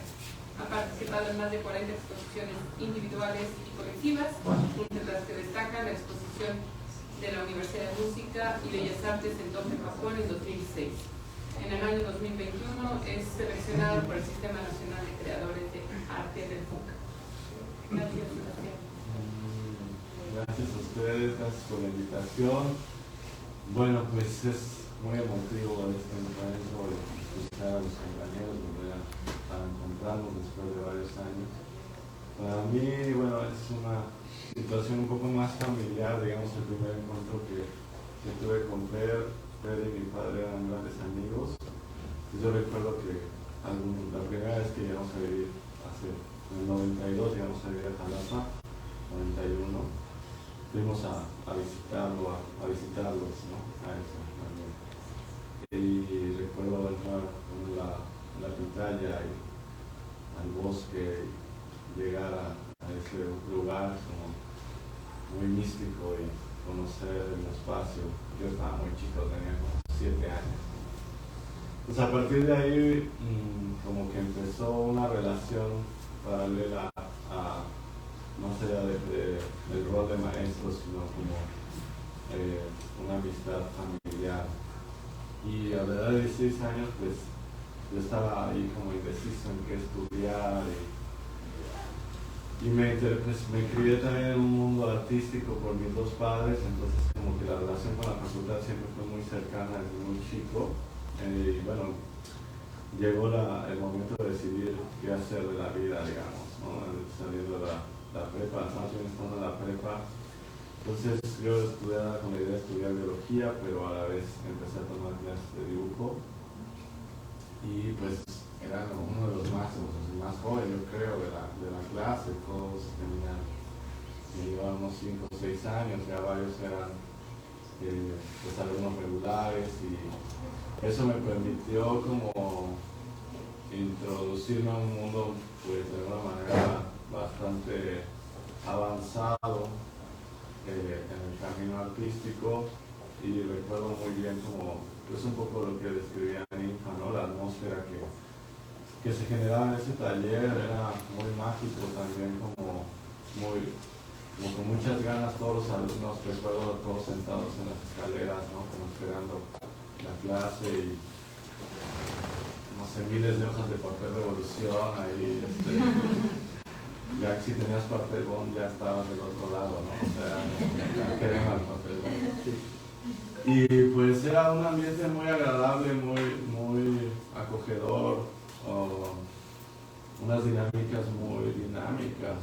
Ha participado en más de 40 exposiciones individuales y colectivas, entre las que destaca la exposición de la Universidad de Música y Bellas Artes en Tokio, Japón, en 2006. En el año 2021 es seleccionado por el Sistema Nacional de Creadores de Arte del FUCA. Gracias, Sebastián. Gracias a ustedes, gracias por la invitación. Bueno, pues es muy emotivo este encuentro de escuchar a los compañeros, volver a encontrarnos después de varios años. Para mí, bueno, es una situación un poco más familiar, digamos, el primer encuentro que tuve con Fer y mi padre eran grandes amigos. Yo recuerdo que la primera vez que llegamos a vivir en el 92, llegamos a vivir a Jalapa, 91, fuimos a visitarlos, ¿no? A eso también. Y recuerdo entrar con la pitaya y al bosque, llegar a ese lugar como muy místico y conocer el espacio. Yo estaba muy chico, tenía como 7 años. Pues a partir de ahí como que empezó una relación paralela a más allá del rol de maestro, sino como una amistad familiar. Y a la edad de 16 años, pues yo estaba ahí como indeciso en qué estudiar y me crié también en un mundo artístico por mis dos padres, entonces como que la relación con la facultad siempre fue muy cercana desde muy chico. Y bueno, llegó el momento de decidir qué hacer de la vida, digamos, ¿no? Saliendo de la prepa, más bien estando en la prepa. Entonces yo estudiaba con la idea de estudiar biología, pero a la vez empecé a tomar clases de dibujo. Y pues era uno de los máximos, el más joven, yo creo, de la clase. Todos llevábamos 5 o 6 años, ya varios eran pues, alumnos regulares, y eso me permitió como introducirme a un mundo pues de una manera bastante avanzado en el camino artístico. Y recuerdo muy bien como es un poco lo que describía Ninfa, ¿no? La atmósfera que se generaba en ese taller era muy mágico también, como con muchas ganas. Todos los alumnos, recuerdo todos sentados en las escaleras, ¿no? Como esperando la clase, y no sé, miles de hojas de papel revolución ahí, ya si tenías papel bond ya estabas del otro lado, ¿no? O sea, querían el papel bond. Y pues era un ambiente muy agradable, muy acogedor, unas dinámicas muy dinámicas.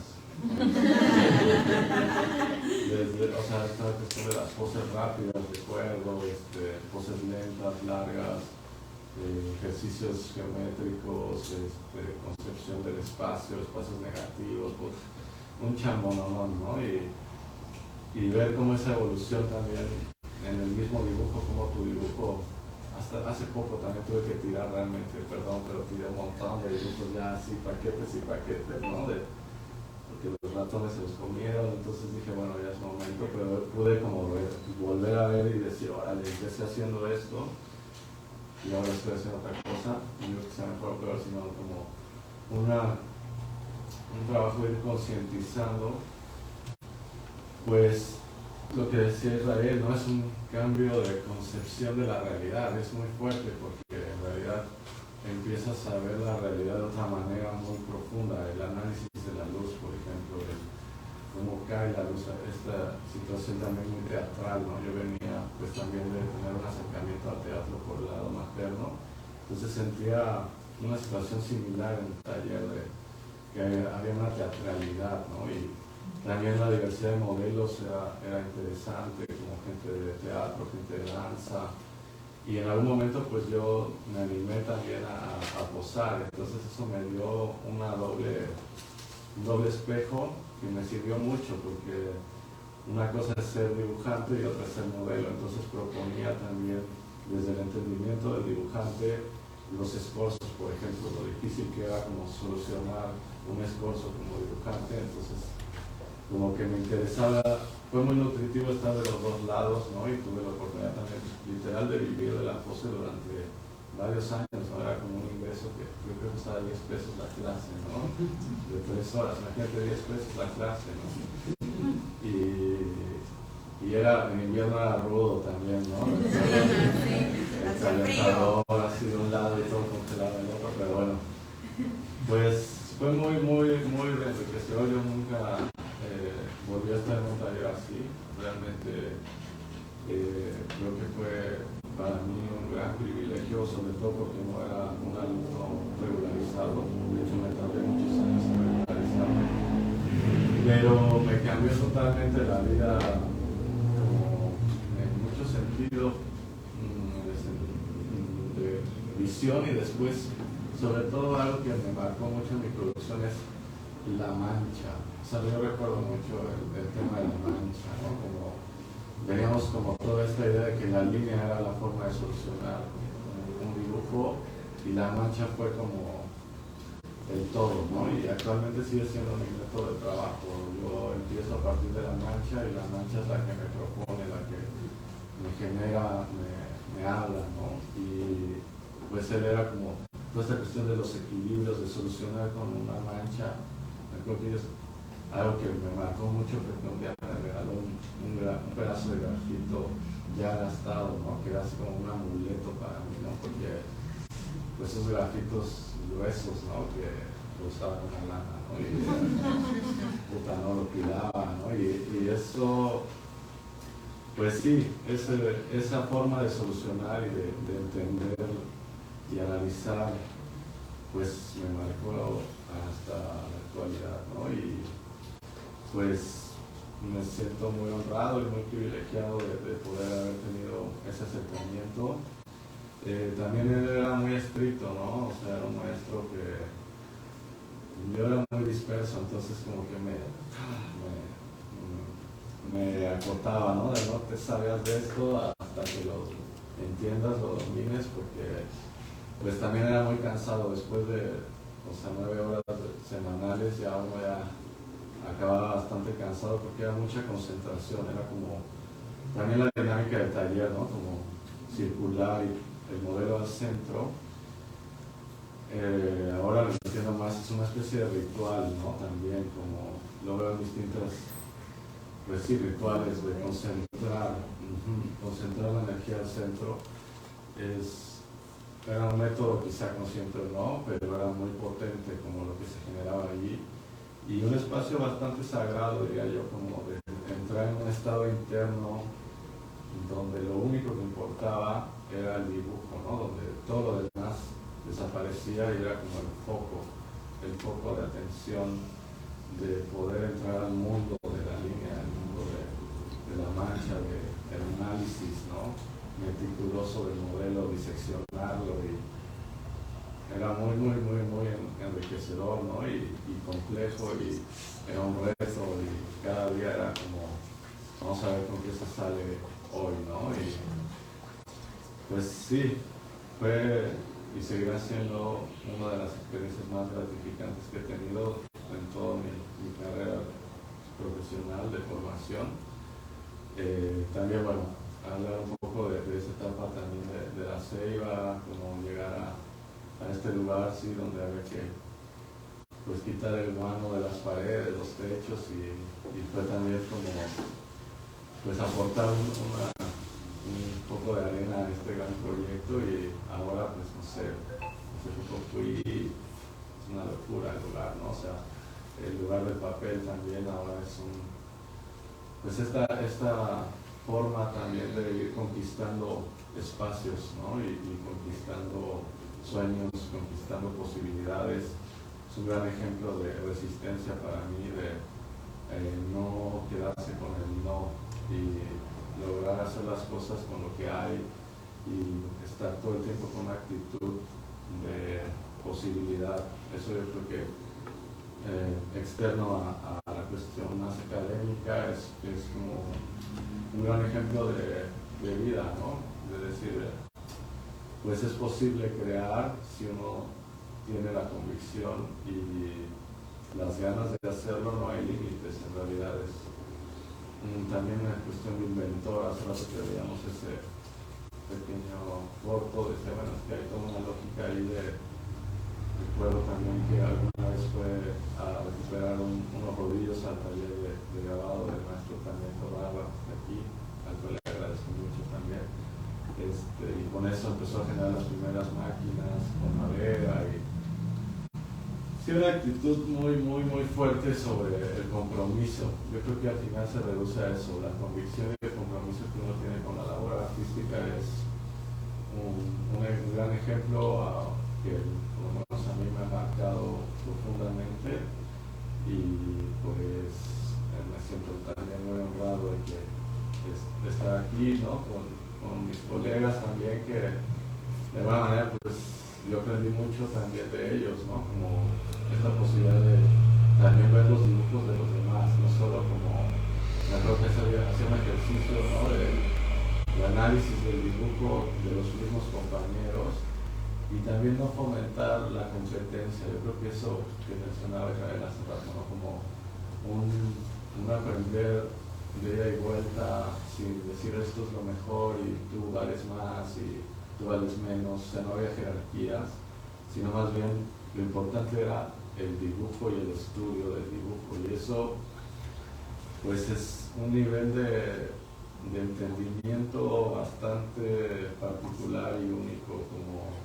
O sea, esta cuestión de las poses rápidas, recuerdo, poses lentas, largas, ejercicios geométricos, concepción del espacio, espacios negativos, pues un chambononón, ¿no? Y ver cómo esa evolución también en el mismo dibujo, como tu dibujo, hasta hace poco también tuve que tirar realmente, perdón, pero tiré un montón de dibujos ya así, paquetes y paquetes, ¿no? Porque los ratones se los comieron, entonces dije, bueno, ya es momento, pero pude como volver a ver y decir, órale, empecé haciendo esto y ahora estoy haciendo otra cosa, y no es que sea mejor o peor, sino como un trabajo de ir concientizando, pues lo que decía Israel, ¿no? Es un cambio de concepción de la realidad, es muy fuerte porque en realidad empiezas a ver la realidad de otra manera muy profunda, el análisis de la luz, por ejemplo, cómo cae la luz, esta situación también muy teatral, ¿no? Yo venía pues también de tener un acercamiento al teatro por el lado materno, entonces sentía una situación similar en el taller de que había una teatralidad, ¿no? Y también la diversidad de modelos era interesante, como gente de teatro, gente de danza, y en algún momento pues yo me animé también a posar, entonces eso me dio un doble espejo que me sirvió mucho, porque una cosa es ser dibujante y otra es ser modelo, entonces proponía también desde el entendimiento del dibujante los esfuerzos, por ejemplo, lo difícil que era como solucionar un esfuerzo como dibujante, entonces como que me interesaba, fue muy nutritivo estar de los dos lados, ¿no? Y tuve la oportunidad también literal de vivir de la pose durante varios años, ¿no? Era como un ingreso que yo creo que estaba 10 pesos la clase, ¿no? De 3 horas, imagínate 10 pesos la clase, ¿no? Y era, en invierno era rudo también, ¿no? El calentador así de un lado y todo congelado en el otro, pero bueno, pues fue muy enriquecedor. Yo nunca volví a estar en un taller así, realmente creo que fue para mí un gran privilegio, sobre todo porque no era un alumno regularizado, de hecho me tardé muchos años en regularizarme, pero me cambió totalmente la vida como en muchos sentidos de visión, y después sobre todo algo que me marcó mucho en mi producción es la mancha. O sea, yo recuerdo mucho el tema de la mancha, ¿no? Como teníamos como toda esta idea de que la línea era la forma de solucionar un dibujo y la mancha fue como el todo, ¿no? Y actualmente sigue siendo mi método de trabajo. Yo empiezo a partir de la mancha y la mancha es la que me propone, la que me genera, me habla, ¿no? Y pues él era como toda esta cuestión de los equilibrios, de solucionar con una mancha. Creo que es algo que me marcó mucho, porque un día me regaló un pedazo de grafito ya gastado, ¿no? Que era así como un amuleto para mí, ¿no? Porque pues esos grafitos gruesos, ¿no? Que costaban una lana, ¿no? Y puta, no lo pilaba, ¿no? Y eso, pues sí, esa forma de solucionar y de entender y analizar, pues me marcó hasta la actualidad, ¿no? Y pues me siento muy honrado y muy privilegiado de poder haber tenido ese acercamiento. También él era muy estricto, ¿no? O sea, era un maestro que yo era muy disperso, entonces como que me acotaba, ¿no? De no te sabías de esto hasta que lo entiendas, lo domines, porque pues también era muy cansado después de, 9 horas semanales, ya uno ya acababa bastante cansado porque era mucha concentración, era como también la dinámica del taller, ¿no? Como circular y el modelo al centro. Ahora lo entiendo más, es una especie de ritual, ¿no? También como lo veo en distintas, pues sí, rituales de concentrar la energía al centro. Era un método quizá consciente o no, pero era muy potente como lo que se generaba allí. Y un espacio bastante sagrado, diría yo, como de entrar en un estado interno donde lo único que importaba era el dibujo, ¿no? Donde todo lo demás desaparecía y era como el foco de atención, de poder entrar al mundo de la línea, al mundo de la mancha, del análisis, ¿no? Meticuloso del modelo, diseccionarlo y prometedor, ¿no? Y complejo, y era un reto, y cada día era como, vamos a ver con qué se sale hoy, ¿no? Y pues sí, fue y seguirá siendo una de las experiencias más gratificantes que he tenido en toda mi carrera profesional de formación. También, bueno, hablar un poco de esa etapa también de la ceiba, como llegar a este lugar, sí, donde había que pues quitar el guano de las paredes, los techos, y fue también como pues aportar un poco de arena a este gran proyecto. Y ahora pues no sé, hace poco fui, es una locura el lugar, ¿no? O sea, el lugar del papel también ahora es pues esta forma también de ir conquistando espacios, ¿no? Y conquistando sueños, conquistando posibilidades. Es un gran ejemplo de resistencia para mí, de no quedarse con el no y lograr hacer las cosas con lo que hay y estar todo el tiempo con una actitud de posibilidad. Eso yo creo que externo a la cuestión más académica es como un gran ejemplo de vida, ¿no? De decir, pues es posible crear si uno tiene la convicción y las ganas de hacerlo. No hay límites, en realidad es también una cuestión de inventor. Hace rato que veíamos ese pequeño corto, decía, bueno, es que hay toda una lógica ahí recuerdo también que alguna vez fue a recuperar unos rodillos al taller de grabado del maestro también Torraba, aquí, al cual le agradezco mucho también. Y con eso empezó a generar las primeras máquinas con madera, y sí, una actitud muy, muy, muy fuerte sobre el compromiso. Yo creo que al final se reduce a eso, la convicción y el compromiso que uno tiene con la labor artística es un gran ejemplo que por lo menos a mí me ha marcado profundamente, y pues me siento también muy honrado de estar aquí, ¿no? Con mis colegas también, que de alguna manera pues yo aprendí mucho también de ellos, ¿no? Como esta posibilidad de también ver los dibujos de los demás, no solo como, me creo que hacer un ejercicio, ¿no? De análisis del dibujo de los mismos compañeros, y también no fomentar la competencia. Yo creo que eso que mencionaba Israel hace rato, ¿no? Como un aprender de ida y vuelta, sin decir esto es lo mejor y tú vales más y tú vales menos. O sea, no había jerarquías, sino más bien lo importante era el dibujo y el estudio del dibujo, y eso pues es un nivel de entendimiento bastante particular y único, como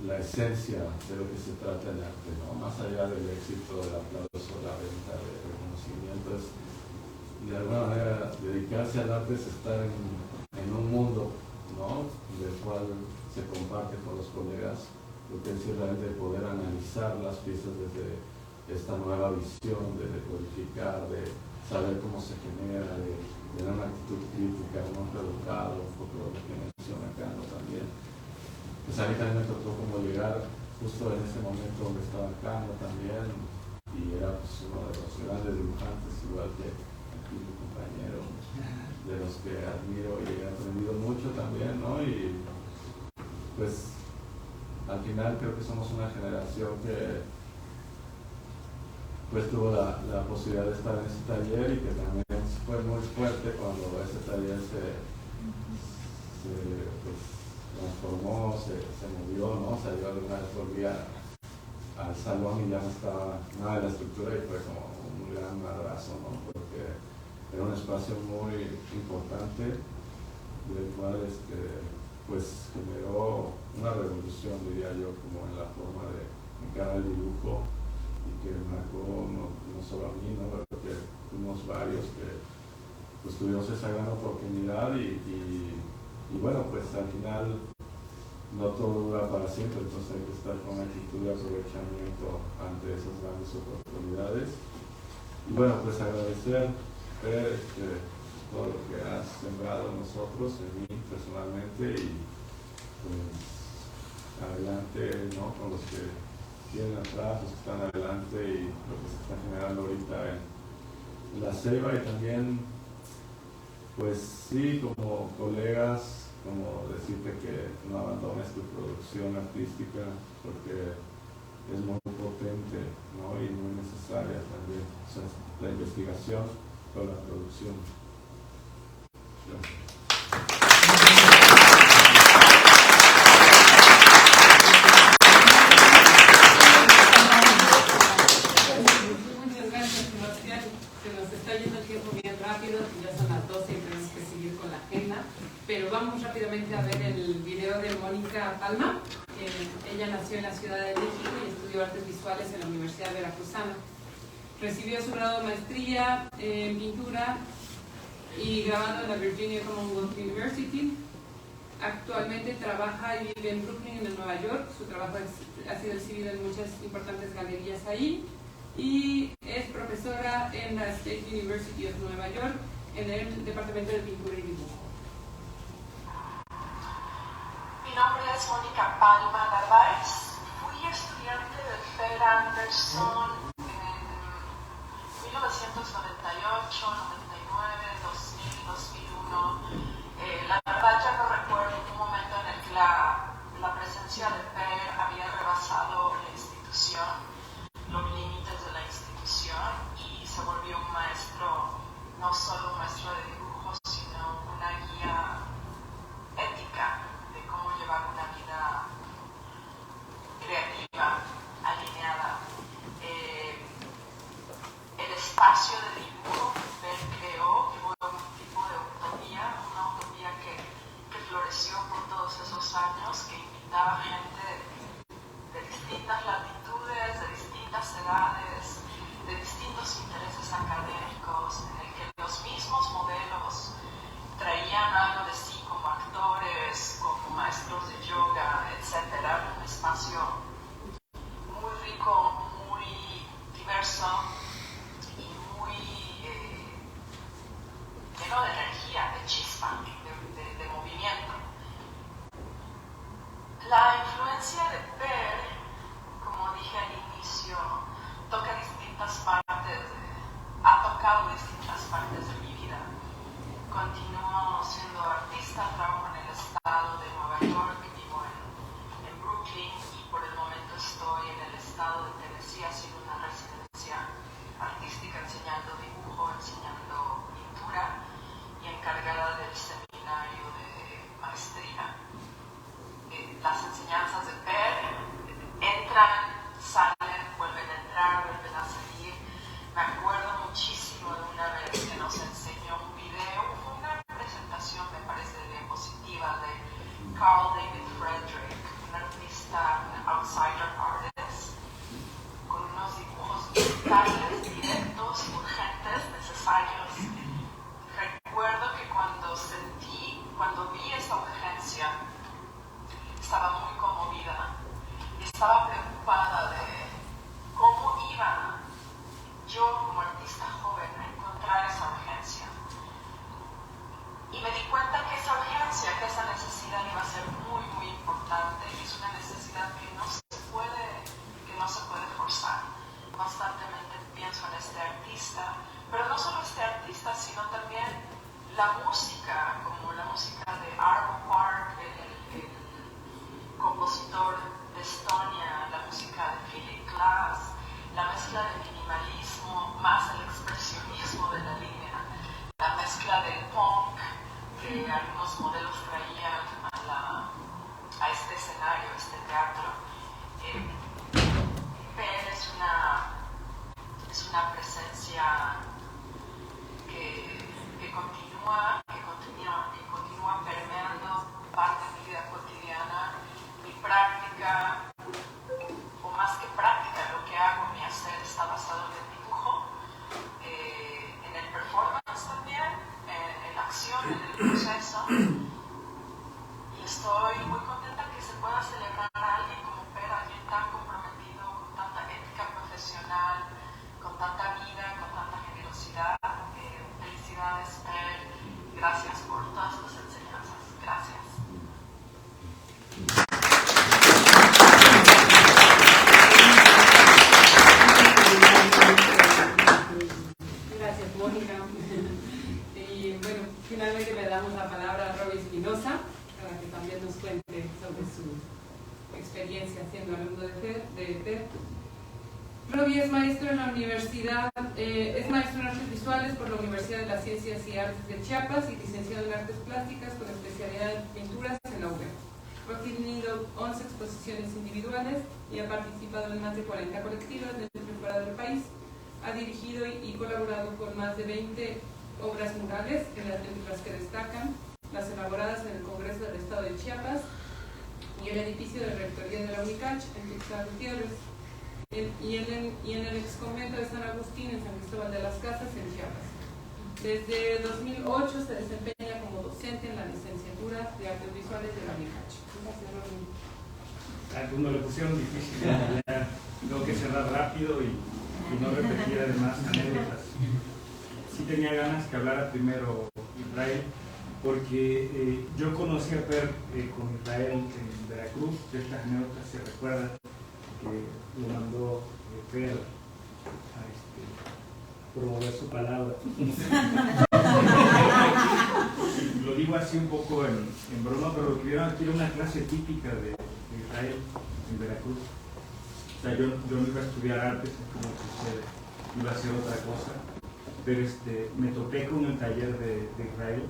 la esencia de lo que se trata el arte, ¿no? Más allá del éxito, del aplauso, la venta, del reconocimiento, es de alguna manera dedicarse al arte, es estar en un mundo, ¿no? Del cual se comparte con los colegas, lo que es realmente poder analizar las piezas desde esta nueva visión, de decodificar, de saber cómo se genera, de tener una actitud crítica, no educado, un poco lo que menciona Cano también. Pues a mí también me tocó como llegar justo en ese momento donde estaba Cano también, y era pues uno de los grandes dibujantes, igual que aquí mi compañero, de los que admiro y he aprendido mucho también, ¿no? Y pues al final creo que somos una generación que pues tuvo la posibilidad de estar en ese taller, y que también fue muy fuerte cuando ese taller se transformó, se movió, ¿no? Salió alguna vez, volvía al salón y ya no estaba nada de la estructura, y fue como un gran abrazo, ¿no? Porque era un espacio muy importante, del cual pues generó una revolución, diría yo, como en la forma de encarar el dibujo, y que marcó no solo a mí, ¿no? Pero que fuimos varios que pues tuvimos esa gran oportunidad, y bueno, pues al final no todo dura para siempre, entonces hay que estar con una actitud de aprovechamiento ante esas grandes oportunidades. Y bueno, pues agradecer todo lo que has sembrado en nosotros, en mí personalmente, y pues adelante, ¿no? Con los que vienen atrás, los que están adelante y lo que se está generando ahorita en la Ceiba, y también, pues sí, como colegas, como decirte que no abandones tu producción artística porque es muy potente, ¿no? Y muy necesaria también, o sea, la investigación con la producción. Gracias. Muchas gracias, Sebastián. Se nos está yendo el tiempo bien rápido, ya son las 12 y tenemos que seguir con la agenda, pero vamos rápidamente a ver el video de Mónica Palma. Ella nació en la Ciudad de México y estudió artes visuales en la Universidad Veracruzana. Recibió su grado de maestría en pintura y grabado en la Virginia Commonwealth University. Actualmente trabaja y vive en Brooklyn, en Nueva York. Su trabajo ha sido exhibido en muchas importantes galerías ahí. Y es profesora en la State University of Nueva York en el Departamento de Pintura y Dibujo. Mi nombre es Mónica Palma Narváez. Fui estudiante de Per Anderson en 1998, 99, 2000, 2001. La verdad ya no recuerdo un momento en el que la presencia de Per había rebasado la institución, los límites de la institución, y se volvió un maestro, no solo un maestro de dibujo, sino una guía ética de cómo llevar una vida creativa, alineada. El espacio de dibujo Per creó, que fue un tipo de utopía, una utopía que floreció por todos esos años, que invitaba gente de distintas latitudes, de distintas edades, de distintos intereses académicos, en el que los mismos modelos traían algo de sí como actores, como maestros de yoga, etc. Un espacio muy rico, muy diverso y muy lleno de energía, de chispa, de movimiento. La influencia de Per, como dije al inicio, toca distintas partes, ha tocado distintas partes de mi vida. Continúo siendo artista, trabajo en el estado de Nueva York, vivo en Brooklyn, y por el momento estoy en el estado de Tennessee haciendo una residencia artística, enseñando dibujo, enseñando pintura y encargada del seminario de maestría. Las enseñanzas de Per entran, salen, vuelven a entrar, vuelven a salir. Me acuerdo muchísimo de una vez que nos enseñó un video, fue una presentación, me parece, de diapositiva de Carl David Frederick, un artista, un outsider artist, con unos dibujos digitales, directos, urgentes, necesarios. Recuerdo que cuando vi esa urgencia, estaba muy conmovida y estaba preocupada de cómo iba yo como artista joven a encontrar esa urgencia. Y me di cuenta que esa urgencia, que esa necesidad iba a ser muy, muy importante, y es una necesidad que no se puede forzar. Constantemente pienso en este artista, pero no solo este artista, sino también la música, como la música de Arvo Pärt, el compositor de Estonia, la música de Philip Glass, la mezcla de minimalismo más el expresionismo de la línea, la mezcla del punk que algunos modelos traían a este escenario, a este teatro. Per es una presencia que continúa permeando parte de mi vida cotidiana, mi práctica, o más que práctica, lo que hago, mi hacer está basado en el dibujo, en el performance también, en la acción, en el proceso. Y estoy muy contenta que se pueda celebrar a alguien como Per, alguien tan comprometido, con tanta ética profesional, con tanta vida, con tanta generosidad. Felicidades, Per. Gracias por todas tus enseñanzas. Gracias. su experiencia siendo alumno de PER. Robbie es maestro en la universidad, es maestro en artes visuales por la Universidad de las Ciencias y Artes de Chiapas y licenciado en artes plásticas con especialidad en pinturas en la UB. Ha tenido 11 exposiciones individuales y ha participado en más de 40 colectivas dentro y fuera del país. Ha dirigido y colaborado con más de 20 obras murales, entre las que destacan las elaboradas en el Congreso del Estado de Chiapas y el edificio de Rectoría de la UNICACH en Tuxtla Gutiérrez, y en el ex convento de San Agustín en San Cristóbal de las Casas en Chiapas. Desde 2008 se desempeña como docente en la licenciatura de Artes Visuales de la UNICACH. Algunos lo pusieron difícil, ya tengo que cerrar rápido y no repetir además anécdotas. Sí tenía ganas que hablara primero Israel, porque yo conocí a Per con Israel en Veracruz. De estas anécdotas se recuerda que lo mandó Per a promover su palabra. Lo digo así un poco en broma, pero lo que vieron aquí era una clase típica de Israel en Veracruz. O sea, yo no iba a estudiar artes, como que usted iba a hacer otra cosa, pero me topé con el taller de Israel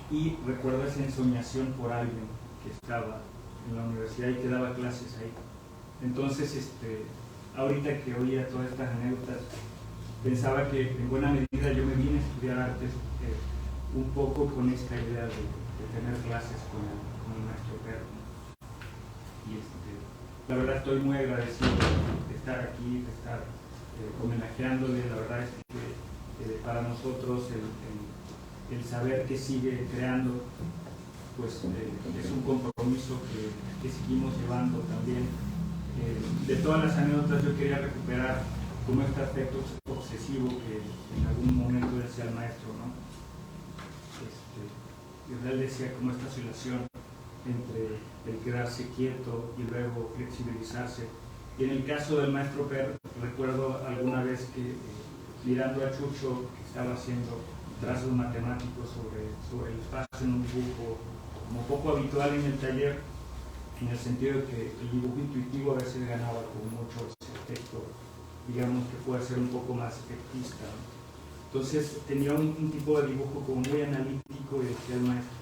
y recuerdo esa ensoñación por alguien que estaba en la universidad y que daba clases ahí. Entonces, ahorita que oía todas estas anécdotas, pensaba que en buena medida yo me vine a estudiar artes un poco con esta idea de tener clases con el maestro Per. Y la verdad estoy muy agradecido de estar aquí, de estar homenajeándole. La verdad es que para nosotros el saber que sigue creando, pues es un compromiso que seguimos llevando también. De todas las anécdotas yo quería recuperar como este aspecto obsesivo que en algún momento decía el maestro, ¿no? Israel decía como esta oscilación entre el quedarse quieto y luego flexibilizarse. Y en el caso del maestro Per, recuerdo alguna vez que mirando a Chucho, que estaba haciendo trazos matemáticos sobre el espacio en un dibujo como poco habitual en el taller, en el sentido de que el dibujo intuitivo a veces ganaba con mucho ese efecto, digamos que puede ser un poco más efectista, ¿no? Entonces tenía un tipo de dibujo como muy analítico y decía el maestro,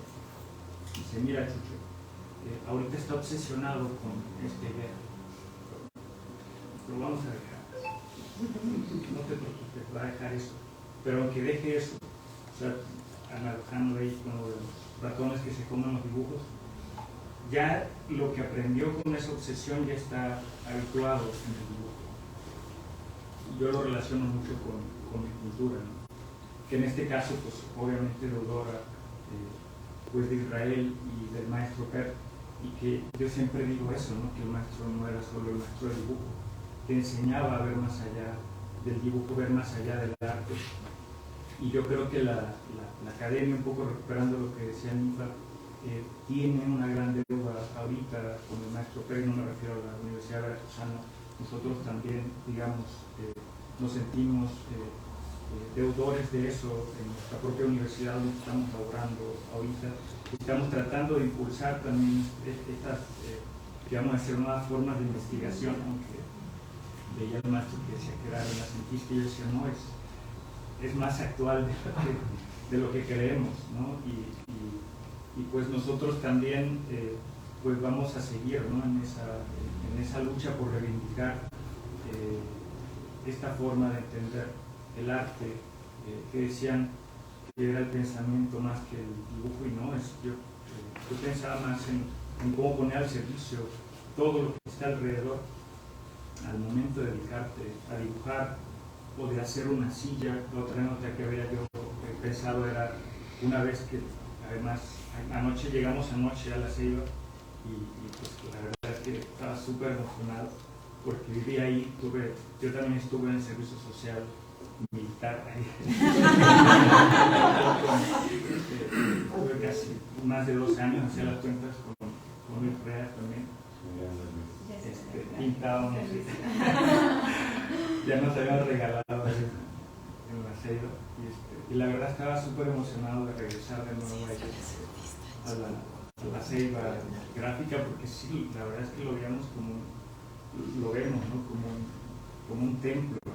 dice, mira Chucho, ahorita está obsesionado con esta idea, lo vamos a dejar, no te preocupes, va a dejar eso, pero aunque deje eso, o sea, analojando ahí con los ratones que se comen los dibujos, ya lo que aprendió con esa obsesión ya está habituado en el dibujo. Yo lo relaciono mucho con mi cultura, ¿no? Que en este caso, pues obviamente deudora pues de Israel y del maestro Per, y que yo siempre digo eso, ¿no? Que el maestro no era solo el maestro del dibujo, que enseñaba a ver más allá del dibujo, ver más allá del arte. Y yo creo que la academia, un poco recuperando lo que decía Nifa, tiene una gran deuda ahorita con el maestro Per, no me refiero a la Universidad Veracruzana. Nosotros también, digamos, nos sentimos deudores de eso en nuestra propia universidad donde estamos laborando ahorita. Estamos tratando de impulsar también estas, digamos, hacer nuevas formas de investigación, aunque veía el maestro que decía que era renacentista y yo decía, no, es más actual de lo que creemos, ¿no? Y pues nosotros también pues vamos a seguir, ¿no? en esa lucha por reivindicar esta forma de entender el arte, que decían que era el pensamiento más que el dibujo, y no, yo pensaba más en cómo poner al servicio todo lo que está alrededor al momento de dedicarte a dibujar o de hacer una silla. La otra nota que había yo pensado era una vez que además anoche llegamos a la Ceiba y pues la verdad es que estaba súper emocionado porque viví ahí, yo también estuve en el servicio social militar ahí. Tuve casi más de 2 años, hacía las cuentas con mi Correa también. Pintábamos, ya nos habían regalado en la Ceiba y la verdad estaba súper emocionado de regresar de nuevo a la ceiba gráfica, porque sí, la verdad es que lo vemos, ¿no? como un templo, ¿no?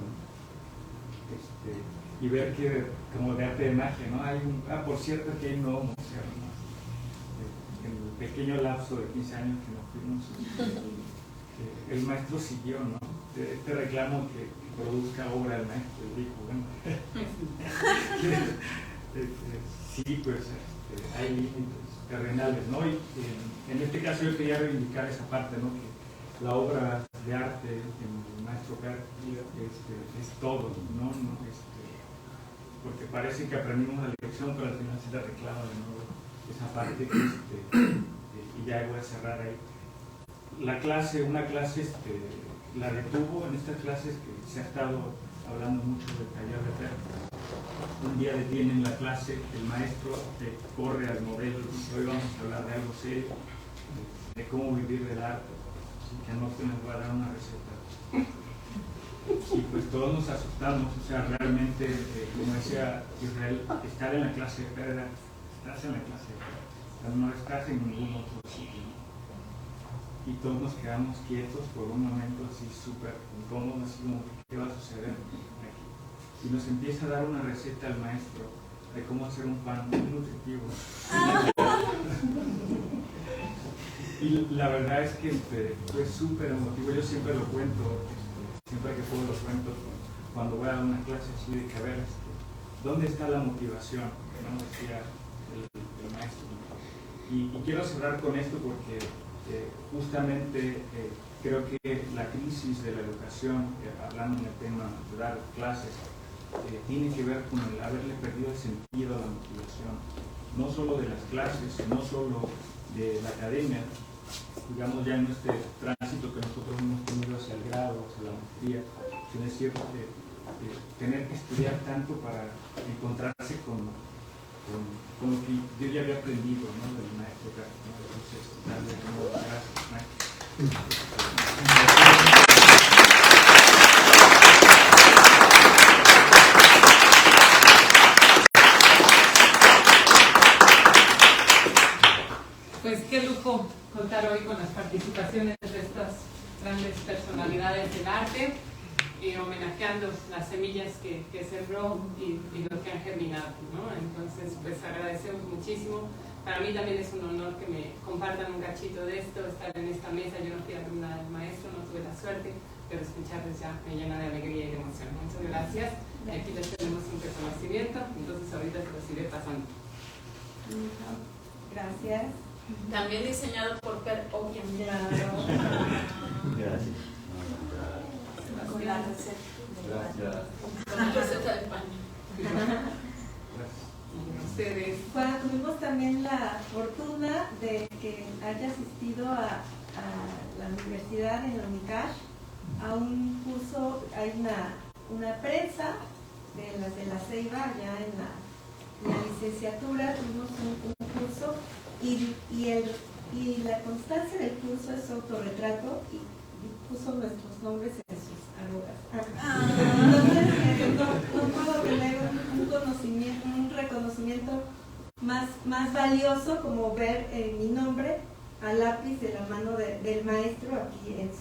Y ver que, como de arte de magia, ¿no? Por cierto, que hay un nuevo museo, ¿no? En el pequeño lapso de 15 años que nos fuimos, el maestro siguió, ¿no? Este reclamo que produzca obra el maestro, y dijo, bueno, sí, pues hay límites terrenales, ¿no? Y en este caso yo quería reivindicar esa parte, ¿no? Que la obra de arte en el maestro Carr es todo, ¿no? Porque parece que aprendimos la lección, pero al final se le reclama de nuevo esa parte y ya voy a cerrar ahí. Una clase la retuvo en estas clases que se ha estado hablando mucho del taller de Perl. Un día detienen la clase, el maestro corre al modelo y dice: hoy vamos a hablar de algo serio, de cómo vivir del arte, así que no te nos va a dar una receta. Y pues todos nos asustamos, o sea, realmente, como decía Israel, estar en la clase de Perl, estás en la clase de Perl, no estás en ningún otro sitio. Y todos nos quedamos quietos por un momento así súper incómodo, así como, ¿qué va a suceder aquí? Y nos empieza a dar una receta al maestro de cómo hacer un pan muy nutritivo. Y la verdad es que fue súper emotivo. Yo siempre lo cuento, siempre que puedo lo cuento cuando voy a una clase así de que, a ver, ¿dónde está la motivación? ¿No? Decía el maestro. Y quiero cerrar con esto porque justamente creo que la crisis de la educación, hablando en el tema de dar clases, tiene que ver con el haberle perdido el sentido a la motivación, no solo de las clases, no solo de la academia, digamos ya en este tránsito que nosotros hemos tenido hacia el grado, hacia la maestría, sino es cierto que tener que estudiar tanto para encontrarse con lo que yo ya había aprendido, ¿no? Del maestro Carr, ¿no? Entonces, darle de nuevo gracias, maestro. Pues qué lujo contar hoy con las participaciones de estas grandes personalidades del arte, homenajeando las semillas que sembró y lo que han germinado, ¿no? Entonces, pues agradecemos muchísimo. Para mí también es un honor que me compartan un cachito de esto, estar en esta mesa. Yo no fui alumna del maestro, no tuve la suerte, pero escucharles ya me llena de alegría y de emoción. Muchas gracias. Y aquí les tenemos un reconocimiento, entonces ahorita se los iré pasando. Gracias. También diseñado por Per, obviamente. Gracias. Con la receta. Gracias. Con la receta de pan. Ustedes. Bueno, tuvimos también la fortuna de que haya asistido a la universidad en la UNICASH a un curso. Hay una prensa de las de la Ceiba allá en la licenciatura. Tuvimos un curso y la constancia del curso es autorretrato y puso nuestros nombres en sus arrugas. Entonces, no puedo tener un conocimiento, un reconocimiento más valioso como ver mi nombre al lápiz de la mano del maestro aquí en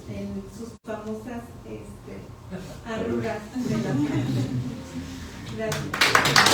sus famosas arrugas de la frente. Gracias.